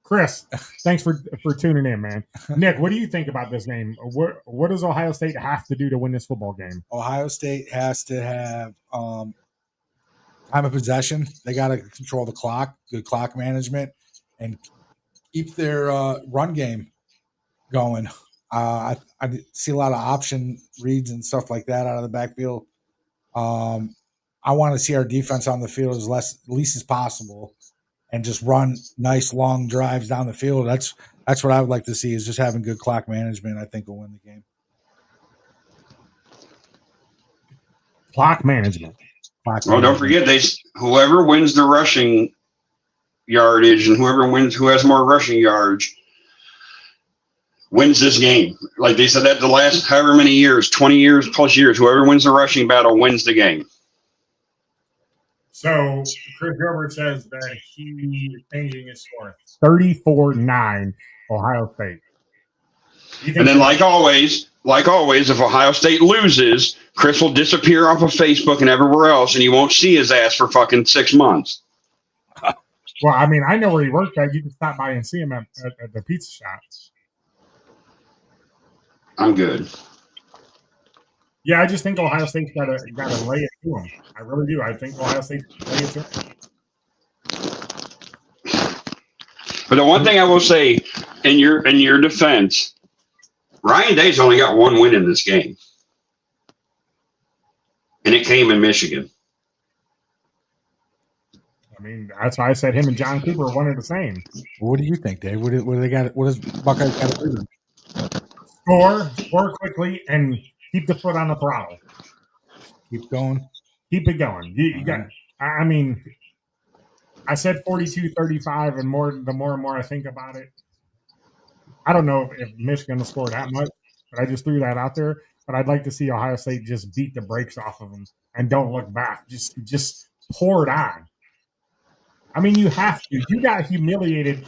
Chris, thanks for tuning in, man. Nick, what do you think about this game? What does Ohio State have to do to win this football game? Ohio State has to have time of possession. They got to control the clock, good clock management, and keep their run game going. I see a lot of option reads and stuff like that out of the backfield. I want to see our defense on the field as least as possible, and just run nice long drives down the field. That's what I would like to see, is just having good clock management. I think we'll win the game. Clock management. Don't forget, whoever wins the rushing yardage and who has more rushing yards wins this game. Like they said that the last however many years, 20 years plus years, whoever wins the rushing battle wins the game. So Chris Gilbert says that he is changing his score. 34-9 Ohio State. And then like always, if Ohio State loses, Chris will disappear off of Facebook and everywhere else, and you won't see his ass for fucking 6 months. Well, I mean, I know where he works at. You can stop by and see him at the pizza shop. I'm good. Yeah, I just think Ohio State's got to lay it to him. I really do. I think Ohio State's lay it to him. But the one thing I will say in your defense, Ryan Day's only got 1 win in this game, and it came in Michigan. I mean, that's why I said him and John Cooper are one of the same. What do you think, Dave? What do they got? What does Buckeyes got to do? Score quickly, and keep the foot on the throttle. Keep going. Keep it going. You got. I mean, I said 42-35, and the more and more I think about it, I don't know if Michigan will score that much, but I just threw that out there. But I'd like to see Ohio State just beat the brakes off of them and don't look back. Just pour it on. I mean, you have to. You got humiliated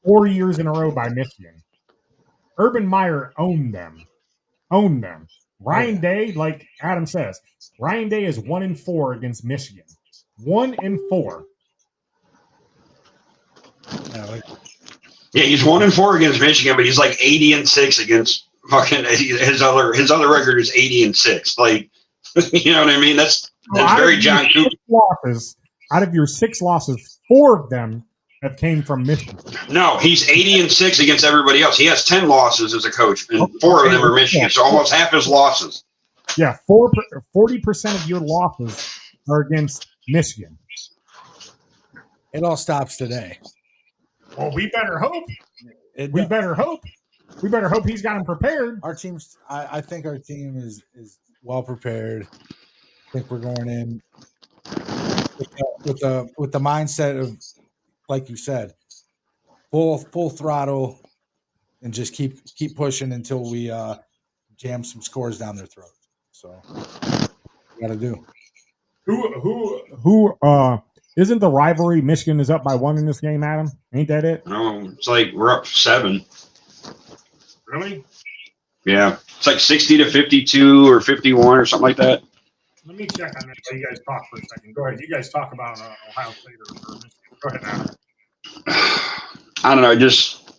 4 years in a row by Michigan. Urban Meyer owned them. Ryan Day, like Adam says, Ryan Day is 1-4 against Michigan. 1-4. Yeah, he's 1-4 against Michigan, but he's like 80-6 against fucking his other record is 80-6. Like, you know what I mean? That's very John Cooper. Out of your 6 losses, 4 of them have came from Michigan. No, he's 80-6 against everybody else. He has 10 losses as a coach, and 4 of them are Michigan. So almost half his losses. Yeah, 40% of your losses are against Michigan. It all stops today. Well, we better hope. We better hope he's got him prepared. Our team's. I think our team is well prepared. I think we're going in with the mindset of, like you said, full throttle, and just keep pushing until we jam some scores down their throat. So, we got to do. Who isn't the rivalry? Michigan is up by 1 in this game, Adam. Ain't that it? No, it's like we're up 7. Really? Yeah, it's like 60-52 or 51 or something like that. Let me check on that while you guys talk for a second. Go ahead. You guys talk about Ohio State or Michigan. Go ahead, Adam. I don't know. Just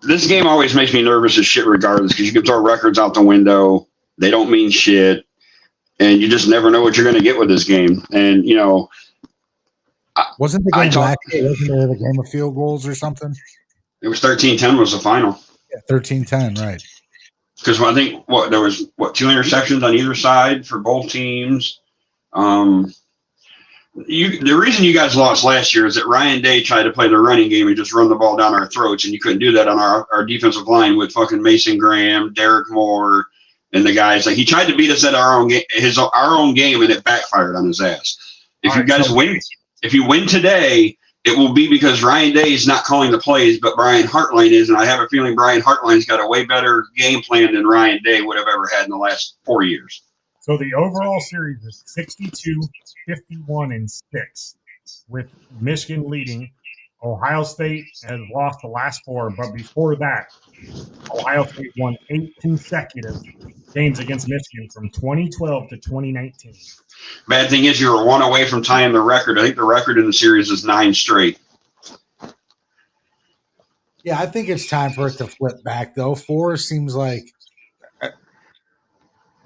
this game always makes me nervous as shit, regardless, because you can throw records out the window. They don't mean shit, and you just never know what you're going to get with this game. And you know, wasn't the game last year? Wasn't there the game of field goals or something? It was 13-10 was the final. Yeah, 13-10, right? Because I think there was 2 interceptions on either side for both teams. The reason you guys lost last year is that Ryan Day tried to play the running game and just run the ball down our throats, and you couldn't do that on our defensive line with fucking Mason Graham, Derek Moore, and the guys. Like, he tried to beat us at our own game, and it backfired on his ass. If you win today, it will be because Ryan Day is not calling the plays, but Brian Hartline is, and I have a feeling Brian Hartline's got a way better game plan than Ryan Day would have ever had in the last 4 years. So the overall series is 62-51-6, with Michigan leading. Ohio State has lost the last 4, but before that, Ohio State won 8 consecutive games against Michigan from 2012 to 2019. Bad thing is you were 1 away from tying the record. I think the record in the series is 9 straight. Yeah, I think it's time for it to flip back, though. 4 seems like,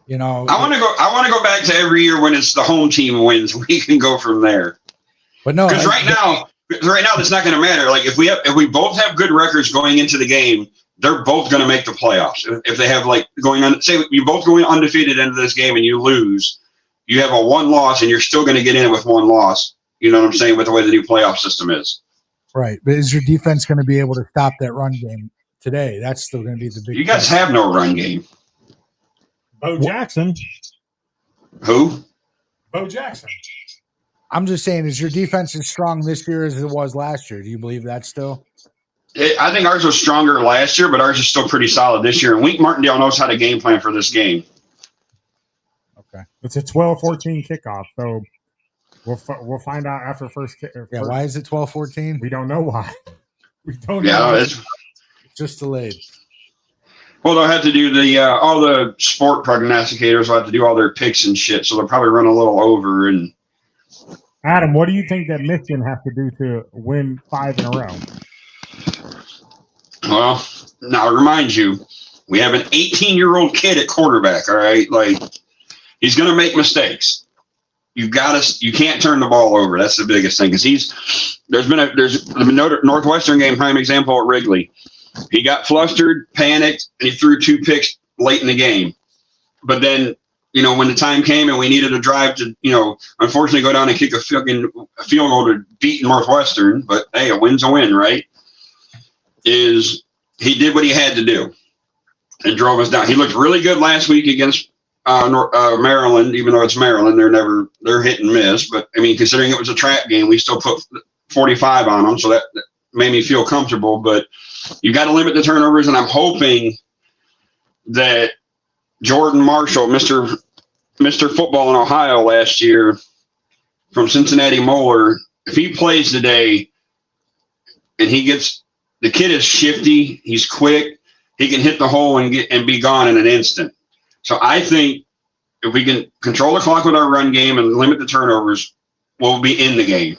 you know. I want to go back to every year when it's the home team wins. We can go from there. But no, because right now that's not going to matter. Like if we both have good records going into the game, they're both going to make the playoffs. If they have like going on, say you both going undefeated into this game and you lose, you have a 1 loss and you're still going to get in with 1 loss. You know what I'm saying? With the way the new playoff system is. Right. But is your defense going to be able to stop that run game today? That's still going to be the big. You guys have no run game. Bo Jackson. Who? Bo Jackson. I'm just saying, is your defense as strong this year as it was last year? Do you believe that still? I think ours was stronger last year, but ours is still pretty solid this year. And Wink Martindale knows how to game plan for this game. Okay. It's a 12-14 kickoff, so we'll find out after first kick. Yeah, why is it 12-14? We don't know why. We don't know. Yeah, it's just delayed. Well, they'll have to do all the sport prognosticators will have to do all their picks and shit, so they'll probably run a little over. And Adam, what do you think that Michigan has to do to win 5 in a row? Well, now I remind you, we have an 18-year-old kid at quarterback. All right, like he's going to make mistakes. You can't turn the ball over. That's the biggest thing because there's been a Northwestern game, prime example at Wrigley. He got flustered, panicked, and he threw 2 picks late in the game. But then, when the time came and we needed a drive to, unfortunately go down and kick a field goal to beat Northwestern, but hey, a win's a win, right? He did what he had to do and drove us down. He looked really good last week against Maryland, even though it's Maryland, they're hit and miss. But I mean, considering it was a trap game, we still put 45 on them, so that made me feel comfortable. But you got to limit the turnovers, and I'm hoping that Jordan Marshall, Mr. Football in Ohio last year from Cincinnati Moeller, if he plays today and he gets the kid is shifty. He's quick. He can hit the hole and be gone in an instant. So I think if we can control the clock with our run game and limit the turnovers, we'll be in the game.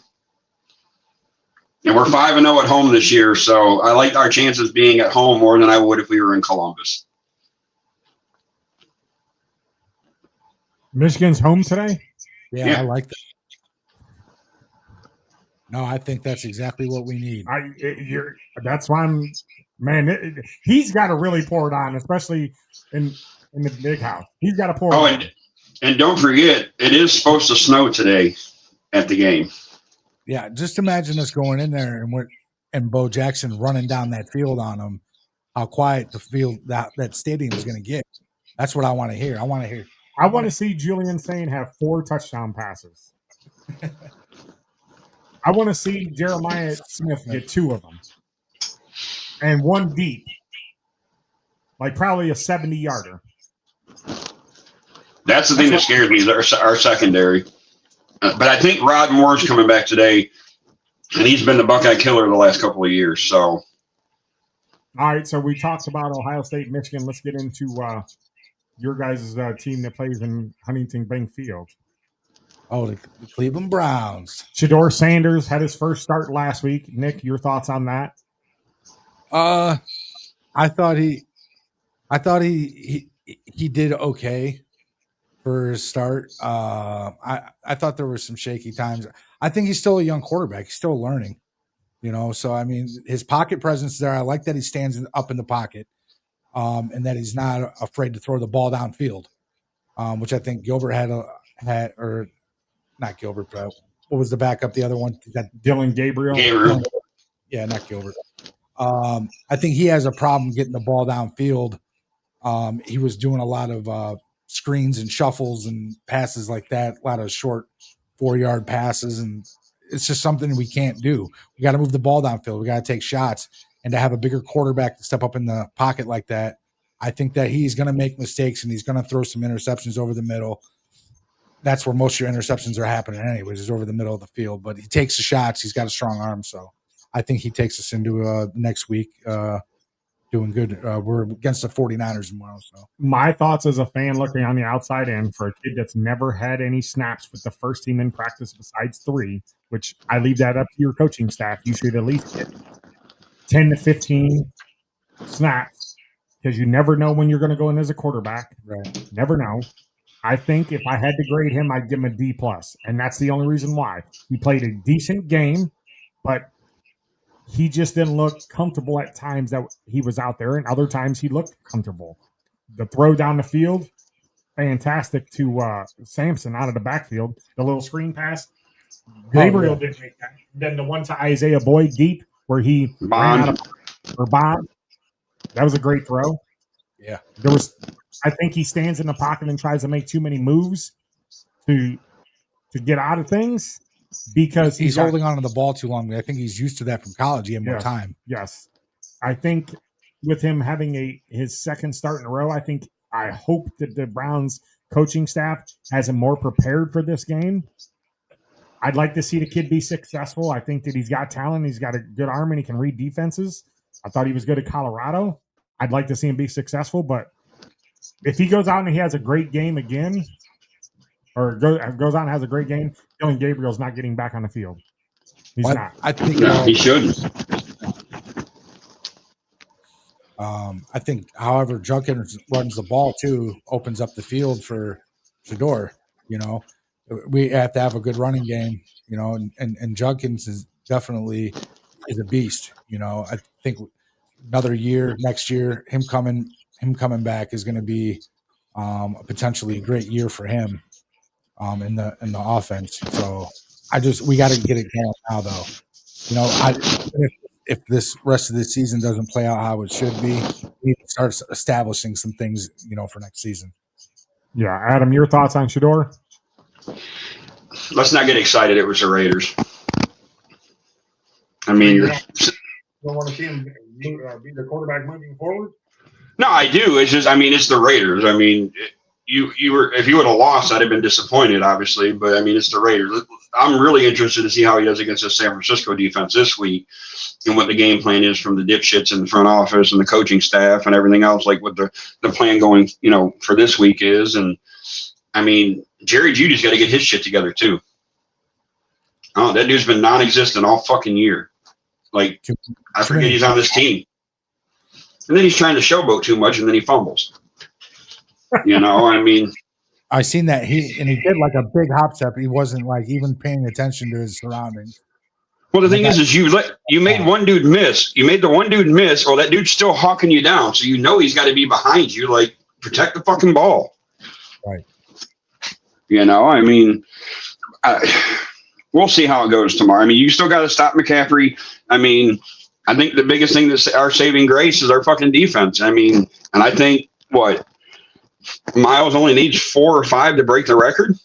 And we're 5-0 at home this year, so I like our chances being at home more than I would if we were in Columbus. Michigan's home today? Yeah, I like that. No, I think that's exactly what we need. That's why he's got to really pour it on, especially in the big house. He's got to pour it on. And don't forget, it is supposed to snow today at the game. Yeah, just imagine us going in there and Bo Jackson running down that field on him. How quiet the field that stadium is going to get. That's what I want to hear. I want to see Julian Sane have 4 touchdown passes. I want to see Jeremiah Smith get 2 of them, and 1 deep, like probably a 70-yarder. That's the thing that scares me, is our secondary. But I think Rod Moore's coming back today, and he's been the Buckeye killer the last couple of years. So, all right. So we talked about Ohio State, Michigan. Let's get into your guys' team that plays in Huntington Bank Field. Oh, the Cleveland Browns. Shedeur Sanders had his first start last week. Nick, your thoughts on that? I thought he did okay for his start. I thought there were some shaky times. I think he's still a young quarterback. He's still learning, So I mean, his pocket presence there. I like that he stands up in the pocket, and that he's not afraid to throw the ball downfield, which I think Gilbert or not Gilbert, but what was the backup? The other one, Dylan Gabriel. Yeah, not Gilbert. I think he has a problem getting the ball downfield. He was doing a lot of screens and shuffles and passes like that, a lot of short 4-yard passes, and it's just something we can't do. We got to move the ball downfield. We got to take shots, and to have a bigger quarterback to step up in the pocket like that, I think that he's going to make mistakes and he's going to throw some interceptions over the middle. That's where most of your interceptions are happening anyways, is over the middle of the field. But he takes the shots. He's got a strong arm, so I think he takes us into next week doing good. We're against the 49ers tomorrow. So my thoughts as a fan looking on the outside end for a kid that's never had any snaps with the first team in practice besides 3, which I leave that up to your coaching staff. You should at least get 10 to 15 snaps because you never know when you're going to go in as a quarterback. Right. Never know. I think if I had to grade him, I'd give him a D+, and that's the only reason why. He played a decent game, but he just didn't look comfortable at times that he was out there, and other times he looked comfortable. The throw down the field, fantastic to Sampson out of the backfield. The little screen pass, Gabriel didn't make that. Then the one to Isaiah Boyd deep where he ran out of Bond. That was a great throw. Yeah. I think he stands in the pocket and tries to make too many moves to get out of things because he's holding on to the ball too long. I think he's used to that from college. He had more time. Yes. I think with him having his second start in a row, I hope that the Browns coaching staff has him more prepared for this game. I'd like to see the kid be successful. I think that he's got talent. He's got a good arm and he can read defenses. I thought he was good at Colorado. I'd like to see him be successful, but if he goes out and he has a great game again, or goes out and has a great game, Dylan Gabriel's not getting back on the field. He's not. I think he shouldn't. I think, however, Junkins runs the ball too, opens up the field for Shedeur. We have to have a good running game. And Junkins is definitely a beast. I think another year, next year, him coming back is going to be potentially a great year for him in the offense. So we got to get it going now, though. If this rest of the season doesn't play out how it should be, we need to start establishing some things, for next season. Yeah, Adam, your thoughts on Shedeur? Let's not get excited. It was the Raiders. I mean, you don't want to see him be the quarterback moving forward? No, I do. It's just, it's the Raiders. you were if you would have lost, I'd have been disappointed, obviously. But I mean, it's the Raiders. I'm really interested to see how he does against the San Francisco defense this week, and what the game plan is from the dipshits in the front office and the coaching staff and everything else. Like what the plan going, for this week is. And I mean, Jerry Jeudy's got to get his shit together too. Oh, that dude's been non-existent all fucking year. Like, I forget he's on this team. And then he's trying to showboat too much, and then he fumbles. I mean, I seen that he did like a big hop step. He wasn't like even paying attention to his surroundings. Well, the thing is you made one dude miss. You made the one dude miss. Well, that dude's still hawking you down, so he's got to be behind you. Like, protect the fucking ball. Right. I mean, we'll see how it goes tomorrow. I mean, you still got to stop McCaffrey. I mean, I think the biggest thing that's our saving grace is our fucking defense. I mean, and I think Miles only needs 4 or 5 to break the record.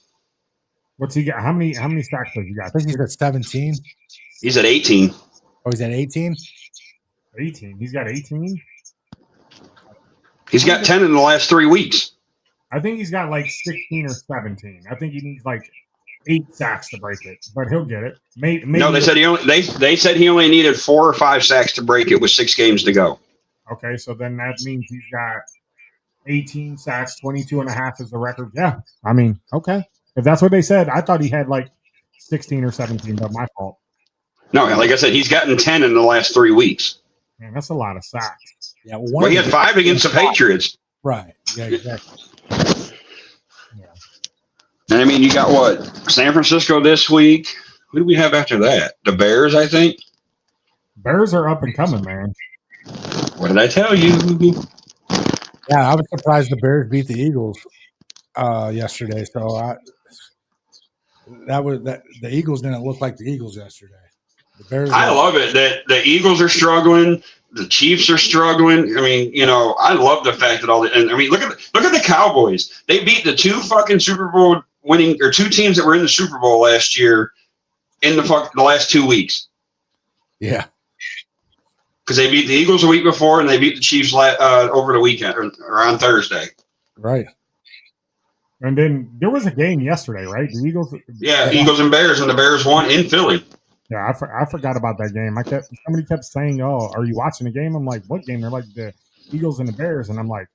What's he got? How many sacks has he got? I think he's at 17. He's at 18. Oh, he's at 18? 18. He's got 18? He's got 10 in the last 3 weeks. I think he's got like 16 or 17. I think he needs like 8 sacks to break it, but he'll get it. Maybe no, they said he only needed 4 or 5 sacks to break it with 6 games to go. Okay, so then that means he's got 18 sacks, 22 and a half is the record. Yeah, I mean, okay. If that's what they said, I thought he had like 16 or 17, but my fault. No, like I said, he's gotten 10 in the last 3 weeks. Man, that's a lot of sacks. Yeah, well, he had 5 against the Patriots. Right. Yeah, exactly. Yeah. And I mean, you got what? San Francisco this week. Who do we have after that? The Bears, I think. Bears are up and coming, man. What did I tell you? Yeah, I was surprised the Bears beat the Eagles yesterday. So the Eagles didn't look like the Eagles yesterday. The Bears. I love it that the Eagles are struggling. The Chiefs are struggling. I mean, I love the fact that and I mean, look at the Cowboys. They beat the 2 fucking Super Bowl winning or 2 teams that were in the Super Bowl last year in the last 2 weeks. Yeah. Because they beat the Eagles a week before, and they beat the Chiefs over the weekend or on Thursday. Right. And then there was a game yesterday, right? The Eagles. Yeah, Eagles and Bears, and the Bears won in Philly. Yeah, I forgot about that game. Somebody kept saying, "Oh, are you watching the game?" I'm like, "What game?" They're like the Eagles and the Bears, and I'm like,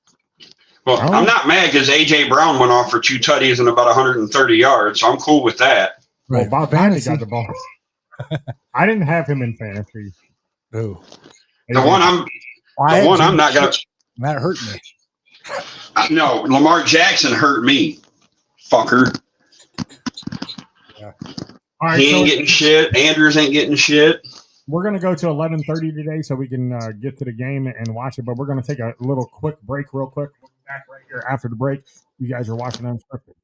"Well, I'm not mad because AJ Brown went off for 2 tutties and about 130 yards, so I'm cool with that." Right. Well, Bob Vandy got the ball. I didn't have him in fantasy. Who? The one I'm not gonna. That hurt me. No, Lamar Jackson hurt me, fucker. Yeah. All right, he ain't getting shit. Andrews ain't getting shit. We're going to go to 11:30 today so we can get to the game and watch it, but we're going to take a little quick break real quick. We'll be back right here after the break. You guys are watching Unscripted.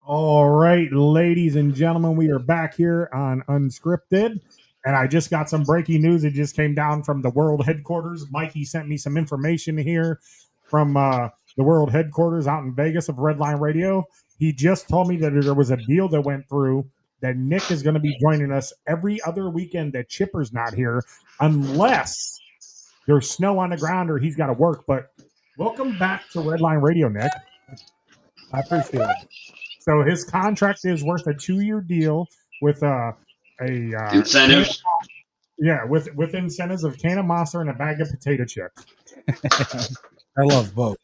All right, ladies and gentlemen, we are back here on Unscripted. And I just got some breaking news. It just came down from the world headquarters. Mikey sent me some information here from the world headquarters out in Vegas of Redline Radio. He just told me that there was a deal that went through that Nick is going to be joining us every other weekend that Chipper's not here, unless there's snow on the ground or he's got to work. But welcome back to Redline Radio, Nick. I appreciate it. So his contract is worth a 2-year deal with incentives. With incentives of can of Monster and a bag of potato chips. I love both.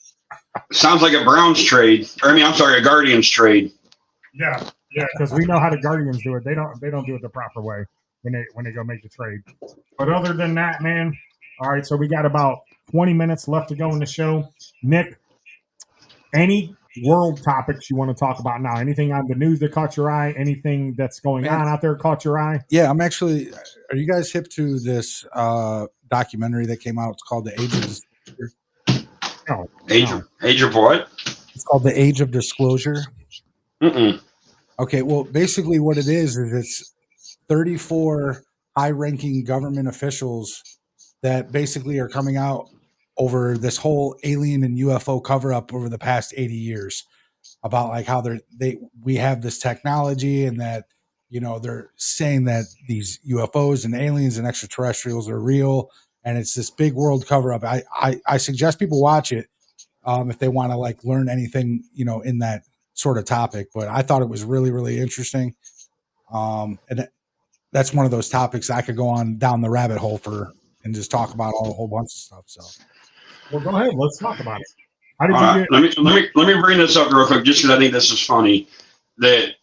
Sounds like a Browns trade. A Guardians trade. Yeah, because we know how the Guardians do it. They don't do it the proper way when they go make the trade. But other than that, man, all right. So we got about 20 minutes left to go in the show. Nick, any world topics you want to talk about now? Anything on the news that caught your eye? Anything that's going on out there caught your eye? Yeah, I'm actually. Are you guys hip to this documentary that came out? It's called The Age of Disclosure. Age of what? It's called The Age of Disclosure. Mm-mm. Okay, well, basically what it is it's 34 high-ranking government officials that basically are coming out over this whole alien and UFO cover-up over the past 80 years about like how we have this technology and that, you know, they're saying that these UFOs and aliens and extraterrestrials are real, and it's this big world cover-up. I suggest people watch it if they want to like learn anything, you know, in that sort of topic. But I thought it was really, really interesting. And that's one of those topics I could go on down the rabbit hole for and just talk about a whole bunch of stuff. So, well, go ahead. Let's talk about it. How did you get? Let me bring this up real quick, just because I think this is funny. And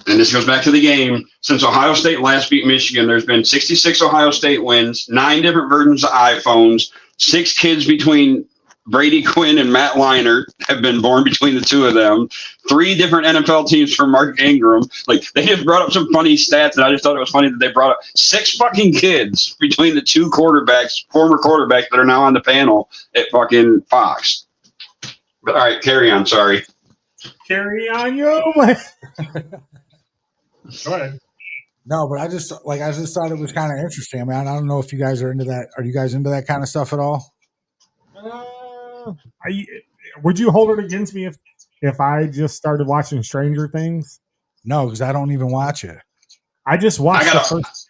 this goes back to the game. Since Ohio State last beat Michigan, there's been 66 Ohio State wins, 9 different versions of iPhones, 6 kids between Brady Quinn and Matt Leinart have been born between the two of them, 3 different NFL teams for Mark Ingram. Like, they just brought up some funny stats, and I just thought it was funny that they brought up 6 fucking kids between the 2 quarterbacks, former quarterbacks that are now on the panel at fucking Fox. But all right, carry on. Sorry. Carry on, yo. Go ahead. No, but I just thought it was kind of interesting. I mean, I don't know if you guys are into that. Are you guys into that kind of stuff at all? Would you hold it against me if I just started watching Stranger Things? No, because I don't even watch it. I just watched the first.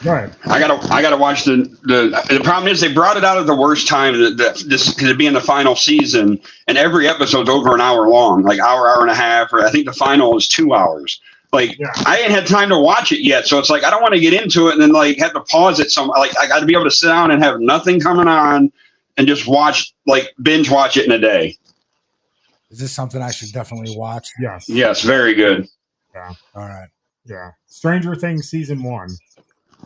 Go ahead. I gotta watch the problem is they brought it out at the worst time. This could be in the final season, and every episode's over an hour long, like hour and a half, or I think the final is 2 hours. Like, yeah. I ain't had time to watch it yet, so it's like I don't want to get into it and then like have to pause it. Like, I got to be able to sit down and have nothing coming on and just binge watch it in a day. Is this something I should definitely watch? Yes. Yes, very good. Yeah. All right. Yeah. Stranger Things season 1.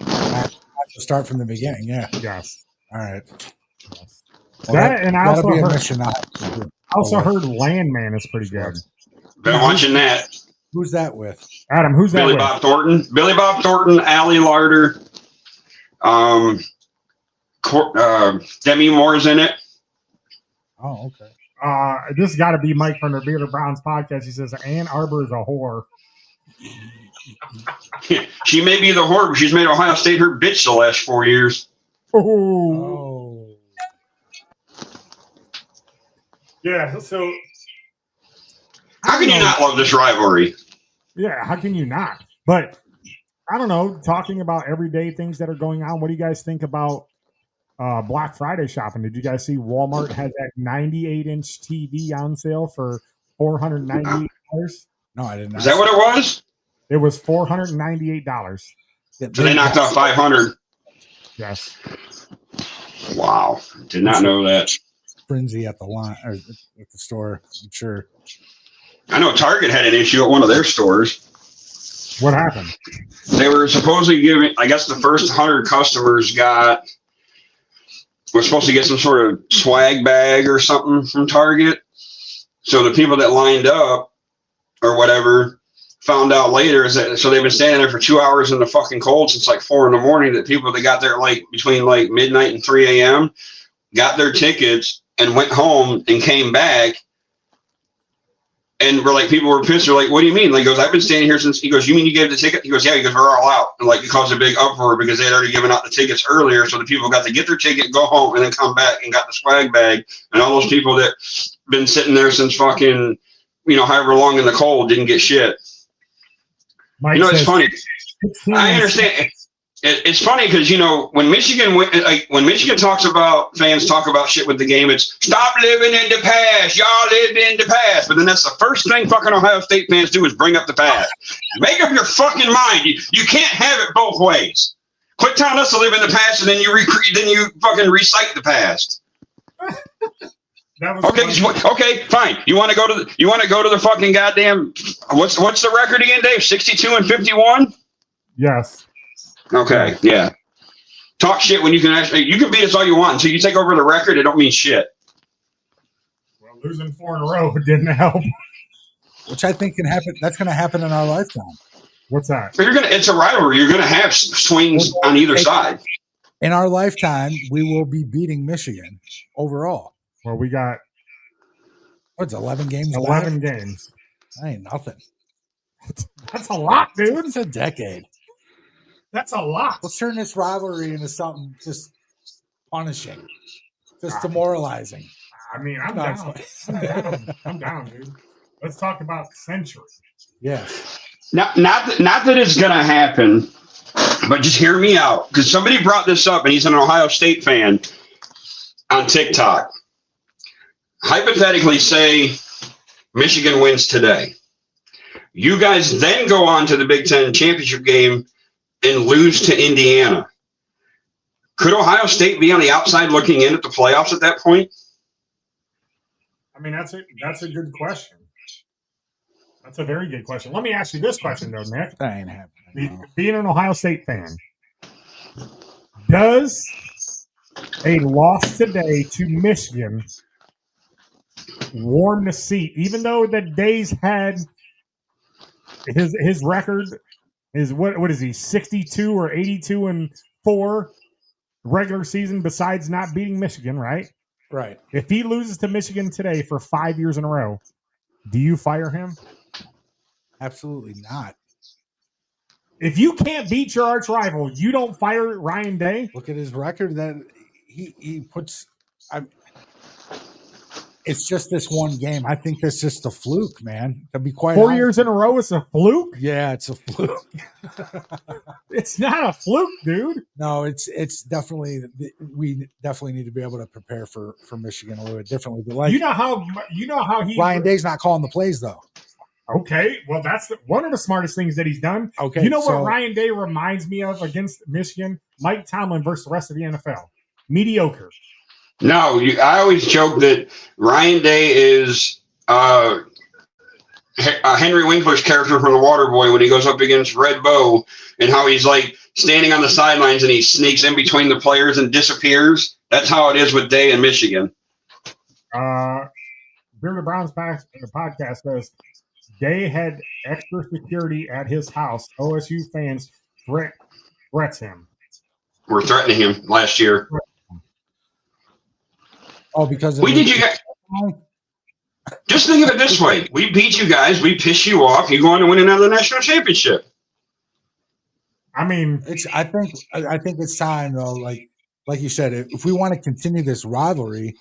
I have to start from the beginning. Yeah. Yes. All right. Yes. Well, I also heard Landman is pretty good. Been watching that. Who's that with? Adam, who's that Billy with? Bob Thornton. Billy Bob Thornton, Allie Larder. Demi Moore's in it. Oh, okay. This has got to be Mike from the Beard of Browns podcast. He says Ann Arbor is a whore. She may be the whore, but she's made Ohio State her bitch the last 4 years. Oh. Yeah, so how can you not love this rivalry? Yeah, how can you not? But I don't know, talking about everyday things that are going on, what do you guys think about Black Friday shopping? Did you guys see Walmart had that 98-inch TV on sale for $498? No, I didn't. Is that what it was? It was $498. So they knocked off $500. Yes. Wow, did not know that. Frenzy at the line or at the store, I'm sure. I know Target had an issue at one of their stores. What happened? They were supposedly giving, I guess the first 100 customers were supposed to get some sort of swag bag or something from Target. So the people that lined up or whatever found out later is that, so they've been standing there for 2 hours in the fucking cold since like 4 a.m. that people that got there like between like midnight and 3 a.m. got their tickets and went home and came back And we're like, people were pissed. They're like, what do you mean? Like, he goes, I've been standing here since. He goes, you mean you gave the ticket? He goes, yeah. He goes, we're all out. And like, it caused a big uproar because they had already given out the tickets earlier. So the people got to get their ticket, go home, and then come back and got the swag bag. And all those people that been sitting there since fucking, however long in the cold didn't get shit. Mike it's funny. I understand. It's funny because when Michigan talks about fans talk about shit with the game, it's stop living in the past. Y'all lived in the past, but then that's the first thing fucking Ohio State fans do is bring up the past. Make up your fucking mind. You can't have it both ways. Quit telling us to live in the past, and then you fucking recite the past. Okay, fine. You want to go to the fucking goddamn what's the record again, Dave? 62-51. Yes. Okay, yeah. Talk shit when you can beat us all you want until you take over the record. It don't mean shit. Well, losing 4 in a row didn't help. Which I think can happen. That's going to happen in our lifetime. What's that? But it's a rivalry. You're going to have swings on either side. In our lifetime, we will be beating Michigan overall. Well, we got what's 11 games? 11 games. That ain't nothing. That's a lot, dude. It's a decade. That's a lot. Let's turn this rivalry into something just punishing, just demoralizing. I mean, I'm down. I'm down, dude. Let's talk about century. Yeah. Not that it's gonna happen, but just hear me out because somebody brought this up, and he's an Ohio State fan on TikTok. Hypothetically, say Michigan wins today. You guys then go on to the Big Ten championship game and lose to Indiana. Could Ohio State be on the outside looking in at the playoffs at that point? I mean, that's a good question. That's a very good question. Let me ask you this question, though, Nick. That ain't happening. Being an Ohio State fan, does a loss today to Michigan warm the seat, even though the Days had his record is what is he 62 or 82-4 regular season besides not beating Michigan, right? Right. If he loses to Michigan today for 5 years in a row, do you fire him? Absolutely not. If you can't beat your arch rival, you don't fire Ryan Day? Look at his record that he puts. It's just this one game. I think that's just a fluke, man. To be quite 4 honest. years in a row is a fluke? Yeah, it's a fluke. It's not a fluke, dude. No, it's definitely we definitely need to be able to prepare for Michigan a little bit differently. But like you know how he Ryan Day's not calling the plays though. Okay, well that's one of the smartest things that he's done. Okay, you know what Ryan Day reminds me of against Michigan? Mike Tomlin versus the rest of the NFL. Mediocre. No, I always joke that Ryan Day is Henry Winkler's character from The Waterboy when he goes up against Red Bow and how he's like standing on the sidelines and he sneaks in between the players and disappears. That's how it is with Day in Michigan. Beer the Browns podcast says Day had extra security at his house. OSU fans threats him. We're threatening him last year. Oh, because we did you guys. Just think of it this way: we beat you guys, we piss you off. You go on to win another national championship. I mean, I think it's time though. Like you said, if we want to continue this rivalry,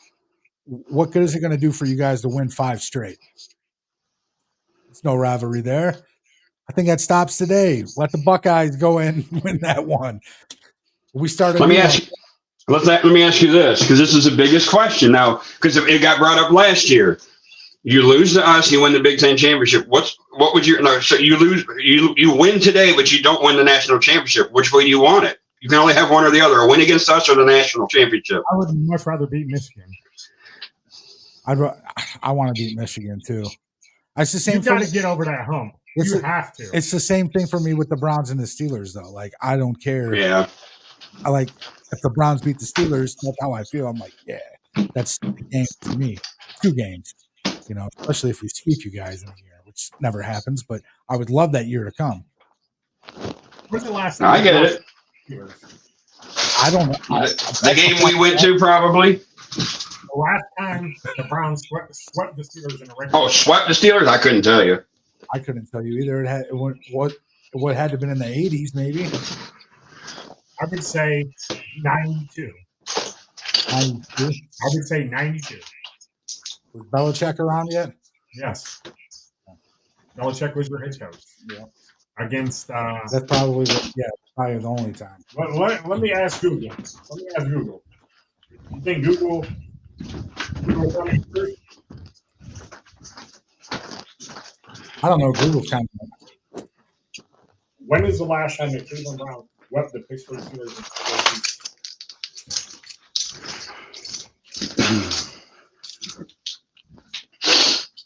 what good is it going to do for you guys to win 5 straight? There's no rivalry there. I think that stops today. Let the Buckeyes go in and win that one. We started. Let me ask you this, because this is the biggest question now, because it got brought up last year. You lose to us, you win the Big Ten championship. What would you? No, so you lose, you win today, but you don't win the national championship. Which way do you want it? You can only have one or the other: a win against us or the national championship. I would much rather beat Michigan. I want to beat Michigan too. It's the same. You got to get over that hump. You have to. It's the same thing for me with the Browns and the Steelers, though. Like I don't care. Yeah. I like if the Browns beat the Steelers. That's how I feel. I'm like, yeah, that's the game to me. 2 games, especially if we sweep you guys in a year, which never happens. But I would love that year to come. When's the last time? I get it. I don't know. The game we went to probably. the last time the Browns swept the Steelers in a regular. Oh, swept the Steelers? I couldn't tell you. I couldn't tell you either. What had to have been in the 80s, maybe. I would say 92. 92. I would say 92. Was Belichick around yet? Yes. Belichick was your head coach. Yeah. Against. That's probably the only time. Let me ask Google. You think Google won it first? I don't know. Google's kind of. When is the last time the Cleveland Browns swept the Pittsburgh Steelers?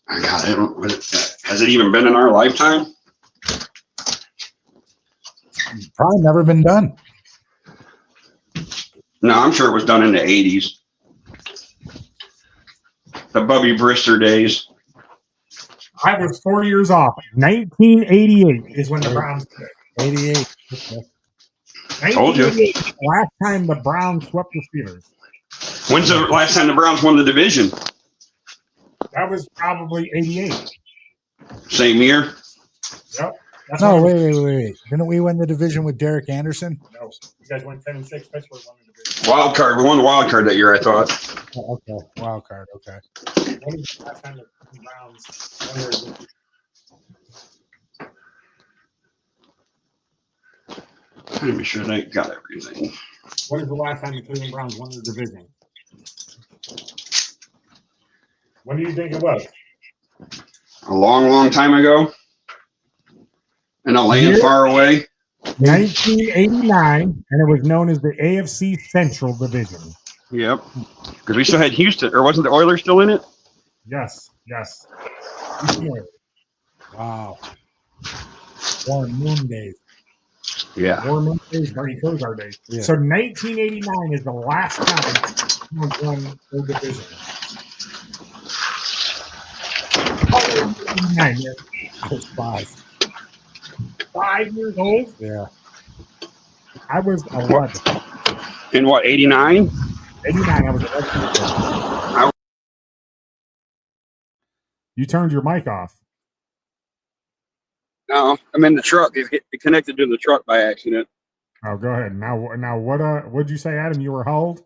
God, has it even been in our lifetime? Probably never been done. No, I'm sure it was done in the 80s. The Bubby Brister days. I was 4 years off. 1988 is when the Browns did it. 88. Okay. Told you. Last time the Browns swept the Steelers. When's the last time the Browns won the division? That was probably 88. Same year? Yep. No, wait. Didn't we win the division with Derek Anderson? No. You guys went 10-6. Pittsburgh won the division. Wild card. We won the wild card that year, I thought. Oh, okay. Wild card. Okay. When was the last time the Browns won their division? Let me make sure they got everything. When was the last time the Cleveland Browns won their division? When do you think it was? A long, long time ago. In a land far away. 1989, and it was known as the AFC Central Division. Yep. Because we still had Houston, or wasn't the Oilers still in it? Yes. Wow. Warren Moon days. Yeah. Warren Moon days, Bernie Kosar days. Yeah. So 1989 is the last time someone won their division. I was 5. 5 years old? Yeah. I was 11. In what, 89? 89, I was 11. You turned your mic off. No, I'm in the truck. It connected to the truck by accident. Oh, go ahead. Now what'd you say, Adam? You were how old?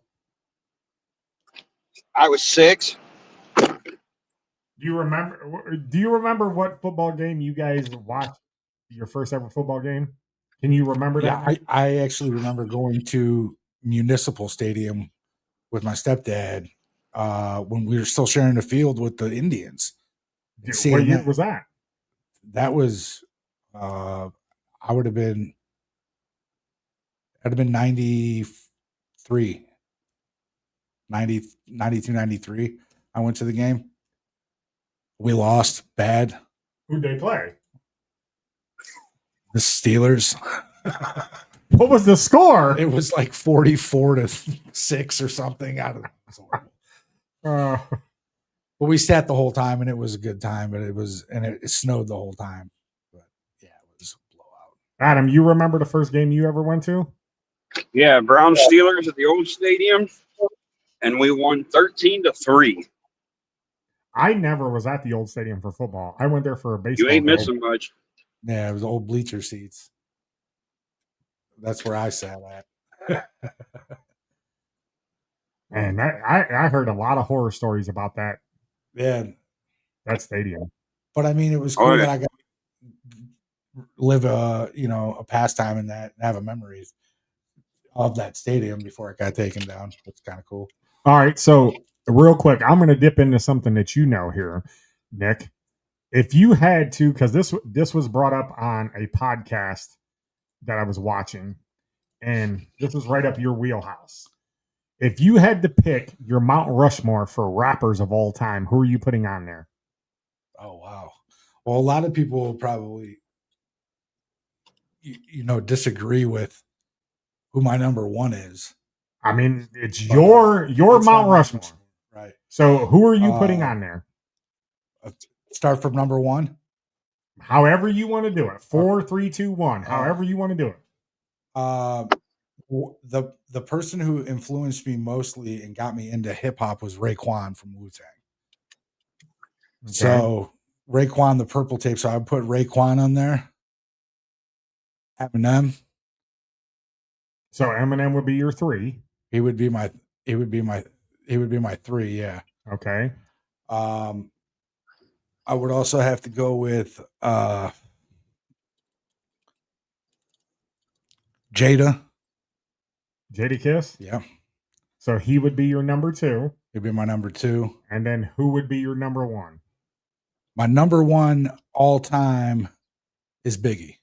I was 6. Do you remember what football game you guys watched? Your first ever football game? Can you remember that? Yeah, I actually remember going to Municipal Stadium with my stepdad when we were still sharing the field with the Indians. What year was that? That was I'd have been 93. 92, 93. I went to the game. We lost bad. Who'd they play? The Steelers. What was the score? It was like 44-6 or something. I don't know. But we sat the whole time, and it was a good time. But it snowed the whole time. But yeah, it was a blowout. Adam, you remember the first game you ever went to? Yeah, Browns Steelers at the old stadium, and we won 13-3. I never was at the old stadium for football. I went there for a baseball. You ain't game. missing much. Yeah, it was old bleacher seats. That's where I sat at. And I heard a lot of horror stories about that. Yeah, that stadium. But I mean, it was cool that I got to live a pastime in that and have a memory of that stadium before it got taken down. It's kind of cool. All right, so real quick, I'm going to dip into something that you know here, Nick. If you had to, because this was brought up on a podcast that I was watching, and this was right up your wheelhouse. If you had to pick your Mount Rushmore for rappers of all time, who are you putting on there? Oh, wow. Well, a lot of people will probably, disagree with who my number one is. I mean, it's your Mount Rushmore. Right. So who are you putting on there? Start from number one. However you want to do it. 4, 3, 2, 1. However you want to do it. the person who influenced me mostly and got me into hip hop was Raekwon from Wu-Tang. Okay. So Raekwon, the purple tape. So I would put Raekwon on there. Eminem. So Eminem would be your 3. He would be my 3, yeah. Okay. I would also have to go with Jada. Jada Kiss? Yeah. So he would be your number 2. He'd be my number 2. And then who would be your number 1? My number 1 all time is Biggie.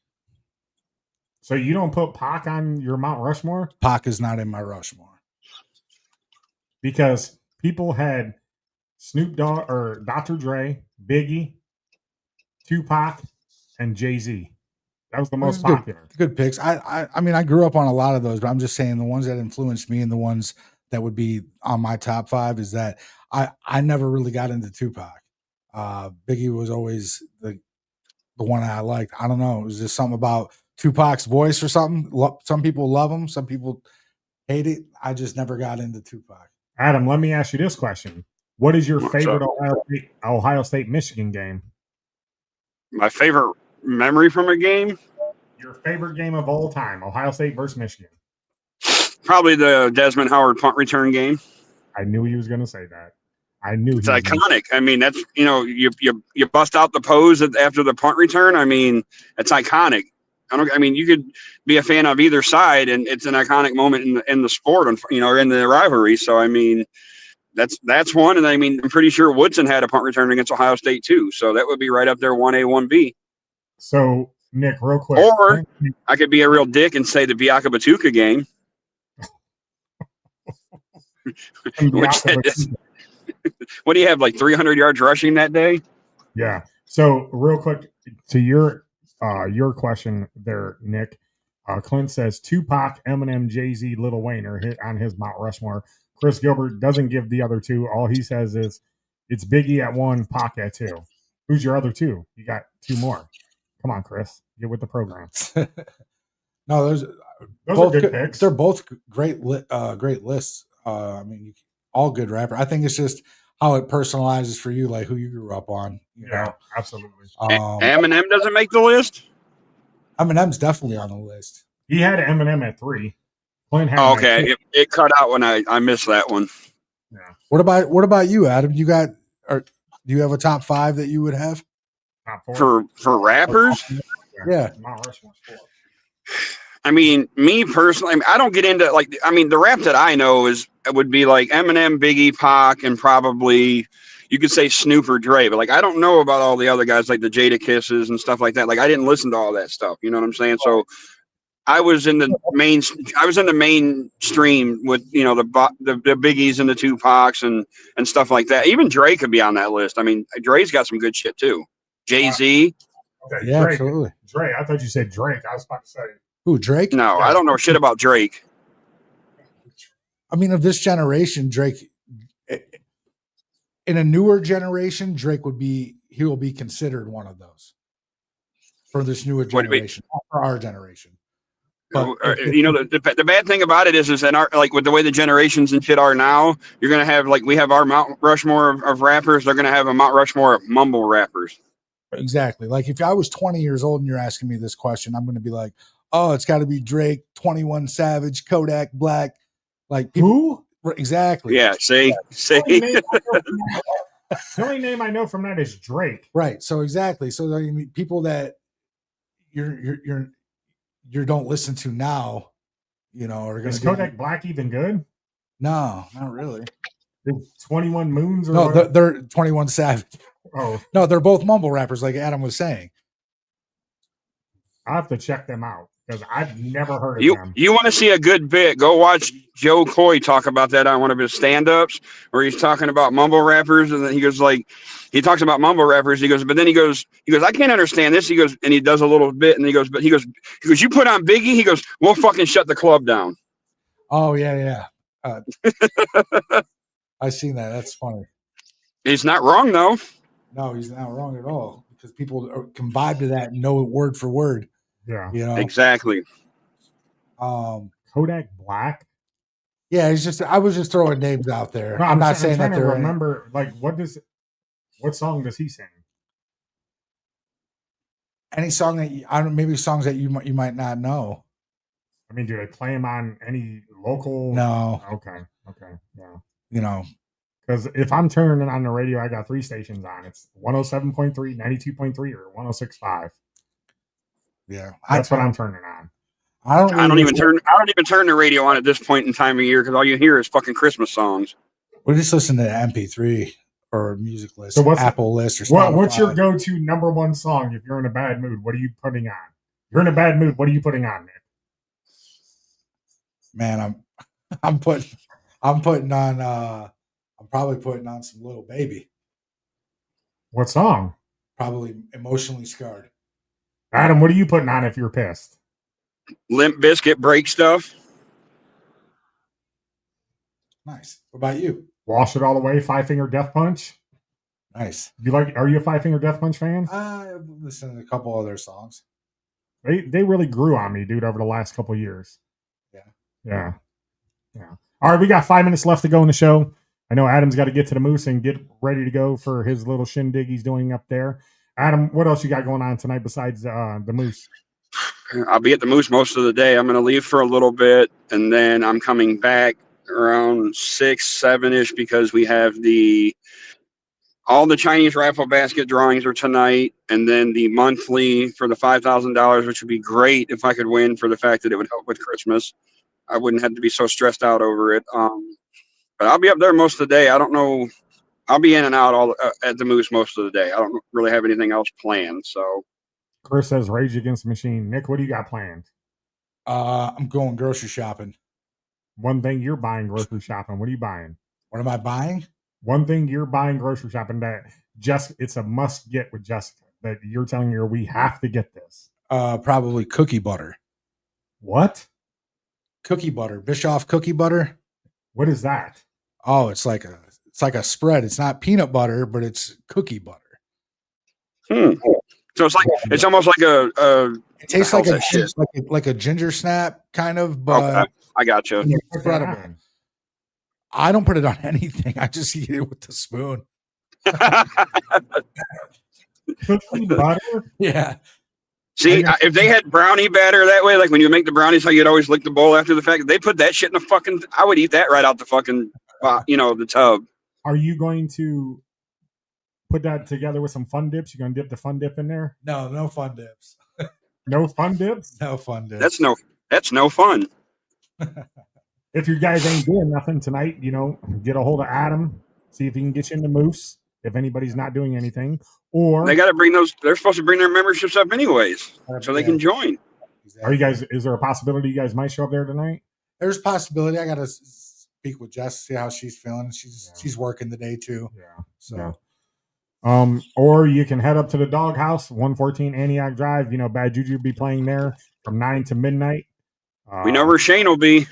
So you don't put Pac on your Mount Rushmore? Pac is not in my Rushmore. Because people had Snoop Dogg or Dr. Dre, Biggie, Tupac, and Jay-Z. That was the most popular. Good picks. I mean, I grew up on a lot of those, but I'm just saying the ones that influenced me and the ones that would be on my top 5 is that I never really got into Tupac. Biggie was always the one I liked. I don't know. It was just something about Tupac's voice or something. Some people love him. Some people hate it. I just never got into Tupac. Adam, let me ask you this question. What is your favorite Ohio State Michigan game? My favorite memory from a game? Your favorite game of all time, Ohio State versus Michigan. Probably the Desmond Howard punt return game. I knew he was going to say that. I knew it's iconic. I mean, that's you bust out the pose after the punt return. I mean, it's iconic. I mean, you could be a fan of either side, and it's an iconic moment in the sport, or in the rivalry. So, I mean, that's one. And I mean, I'm pretty sure Woodson had a punt return against Ohio State too. So that would be right up there, 1A, 1B. So, Nick, real quick. Or I could be a real dick and say the Biaka Batuka game. What do you have, like 300 yards rushing that day? Yeah. So real quick to your question there, Nick. Clint says Tupac, Eminem, Jay-Z, Lil Wayne are hit on his Mount Rushmore. Chris Gilbert doesn't give the other 2. All he says is it's Biggie at 1, Pac at 2. Who's your other 2? You got 2 more. Come on, Chris. Get with the program. No, those are good picks. They're both great lists. I mean, all good rapper. I think it's just how it personalizes for you, like who you grew up on. You know? Absolutely. Eminem doesn't make the list? Eminem's definitely on the list. He had Eminem at 3. Clint had okay, it cut out when I missed that one. Yeah. What about you, Adam? Do you have a top 5 that you would have? Top 4? For rappers? Yeah. Mount Rushmore's 4. I mean, me personally, I don't get into the rap that I know would be like Eminem, Biggie, Pac, and probably you could say Snoop or Dre, but like I don't know about all the other guys like the Jada Kisses and stuff like that. Like I didn't listen to all that stuff. You know what I'm saying? So I was in the mainstream with the Biggies and the Tupacs and stuff like that. Even Dre could be on that list. I mean, Dre's got some good shit too. Jay-Z. Okay, yeah, Drake, absolutely. Drake. I thought you said Drake. I was about to say. Who, Drake? No, I don't know shit about Drake. I mean, of this generation, Drake. In a newer generation, Drake will be considered one of those for this newer generation, for our generation. But the bad thing about it is in our, like with the way the generations and shit are now, you're gonna have we have our Mount Rushmore of rappers. They're gonna have a Mount Rushmore of mumble rappers. Exactly. Like if I was 20 years old and you're asking me this question, I'm going to be like, oh, it's got to be Drake, 21 Savage, Kodak Black. Like who? Exactly. Yeah. See. The only name I know from that is Drake. Right. So exactly. So I mean, people that you don't listen to now, are going to. Is Kodak Black even good? No, not really. 21 Moons or no, they're 21 Savage. Oh no, they're both mumble rappers, like Adam was saying. I have to check them out because I've never heard of them. You want to see a good bit? Go watch Joe Coy talk about that on one of his stand-ups, where he's talking about mumble rappers, and then he goes he talks about mumble rappers. He goes, but then he goes, I can't understand this. He goes, and he does a little bit, and he goes, you put on Biggie. He goes, we'll fucking shut the club down. Oh yeah. I've seen that. That's funny. He's not wrong though. No, he's not wrong at all, because people can vibe to that and know it word for word. Yeah. Exactly. But Kodak Black. Yeah, I was just throwing names out there. No, I'm not saying trying that to they're remember. Like, what song does he sing? any song that I don't. Maybe songs that you might not know. I mean, do they play him on any local? No. Okay. Yeah. You know, because if I'm turning on the radio, I got 3 stations on. It's 107.3, 92.3, or 106.5. Yeah, that's what I'm turning on. I don't even turn the radio on at this point in time of year because all you hear is fucking Christmas songs. We just listen to MP3 or music list, So Apple list, or Spotify. What's your go-to #1 song if you're in a bad mood? What are you putting on? You're in a bad mood. What are you putting on, Nick? Man, I'm putting on. I'm probably putting on some Little Baby. What song? Probably Emotionally Scarred. Adam, what are you putting on if you're pissed? Limp Bizkit, Break Stuff. Nice. What about you? Wash It All Away, Five Finger Death Punch. Nice. Are you a Five Finger Death Punch fan? I've listened to a couple other songs. They really grew on me, dude, over the last couple of years. Yeah. All right, we got 5 minutes left to go in the show. I know Adam's got to get to the Moose and get ready to go for his little shindig he's doing up there. Adam, what else you got going on tonight besides the Moose? I'll be at the Moose most of the day. I'm going to leave for a little bit, and then I'm coming back around 6, 7-ish because we have all the Chinese raffle basket drawings are tonight, and then the monthly for the $5,000, which would be great if I could win for the fact that it would help with Christmas. I wouldn't have to be so stressed out over it. But I'll be up there most of the day. I don't know. I'll be in and out at the Moose most of the day. I don't really have anything else planned. So Chris says Rage Against the Machine. Nick, what do you got planned? I'm going grocery shopping. One thing you're buying grocery shopping. What are you buying? What am I buying? One thing you're buying grocery shopping that it's a must get with Jessica that you're telling her we have to get this. Probably cookie butter. What? Cookie butter. Bischoff cookie butter. What is that? Oh, it's like a spread. It's not peanut butter, but it's cookie butter. So it's almost like it tastes like a ginger snap kind of, but okay. I got you. Incredible. I don't put it on anything. I just eat it with the spoon. Cookie butter? Yeah. See, if they had brownie batter that way, like when you make the brownies, how you'd always lick the bowl after the fact, they put that shit in I would eat that right out the fucking, the tub. Are you going to put that together with some fun dips? You're going to dip the fun dip in there? No fun dips. No fun dips? No fun dips. That's no fun. If you guys ain't doing nothing tonight, get a hold of Adam, see if he can get you in the Moose. If anybody's not doing anything, or they got to bring they're supposed to bring their memberships up anyways, so they can join. Are you guys? Is there a possibility you guys might show up there tonight? There's a possibility. I got to speak with Jess, see how she's feeling. She's working the day too. Yeah. So, or you can head up to the Doghouse, 114 Antioch Drive. Bad Juju will be playing there from 9 to midnight. We know where Shane will be.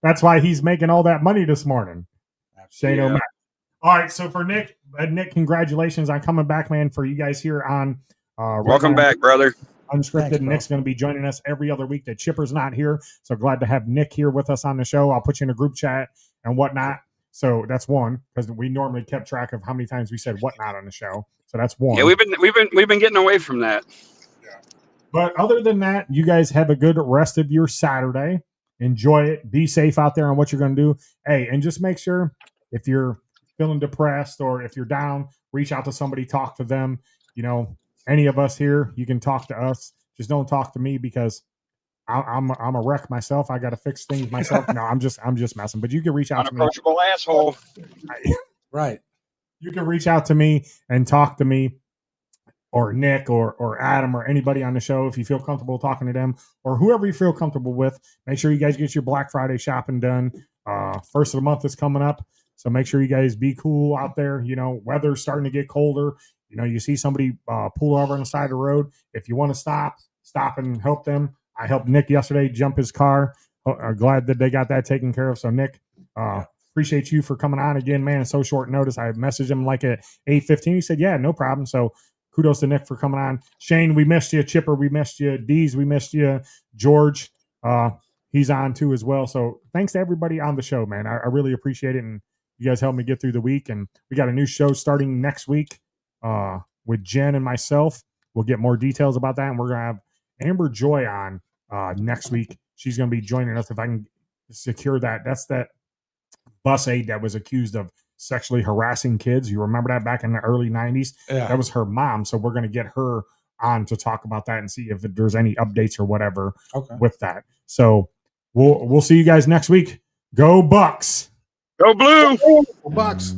That's why he's making all that money this morning. Shane O'Mac. All right, so for Nick, congratulations on coming back, man, for you guys here on Welcome back, brother. Unscripted. Thanks, Nick's going to be joining us every other week. That Chipper's not here, so glad to have Nick here with us on the show. I'll put you in a group chat and whatnot. So that's one, because we normally kept track of how many times we said whatnot on the show. So that's one. Yeah, we've been getting away from that. Yeah. But other than that, you guys have a good rest of your Saturday. Enjoy it. Be safe out there on what you're going to do. Hey, and just make sure if you're feeling depressed or if you're down, reach out to somebody, talk to them. Any of us here, you can talk to us. Just don't talk to me because I'm a wreck myself. I got to fix things myself. No, I'm just messing. But you can reach out to me. Unapproachable asshole. Right. You can reach out to me and talk to me, or Nick or Adam or anybody on the show if you feel comfortable talking to them, or whoever you feel comfortable with. Make sure you guys get your Black Friday shopping done. First of the month is coming up, so make sure you guys be cool out there. Weather's starting to get colder. You see somebody pull over on the side of the road. If you want to stop and help them. I helped Nick yesterday jump his car. Glad that they got that taken care of. So Nick, appreciate you for coming on again, man. It's so short notice. I messaged him like at 8:15. He said, yeah, no problem. So kudos to Nick for coming on. Shane, we missed you. Chipper, we missed you. Deez, we missed you. George, he's on too as well. So thanks to everybody on the show, man. I really appreciate it. And you guys helped me get through the week. And we got a new show starting next week with Jen and myself. We'll get more details about that. And we're going to have Amber Joy on next week. She's going to be joining us if I can secure that. That's that bus aide that was accused of sexually harassing kids. You remember that back in the early 90s? Yeah. That was her mom. So we're going to get her on to talk about that and see if there's any updates or whatever with that. So we'll see you guys next week. Go Bucks. Go Blue. Bucks.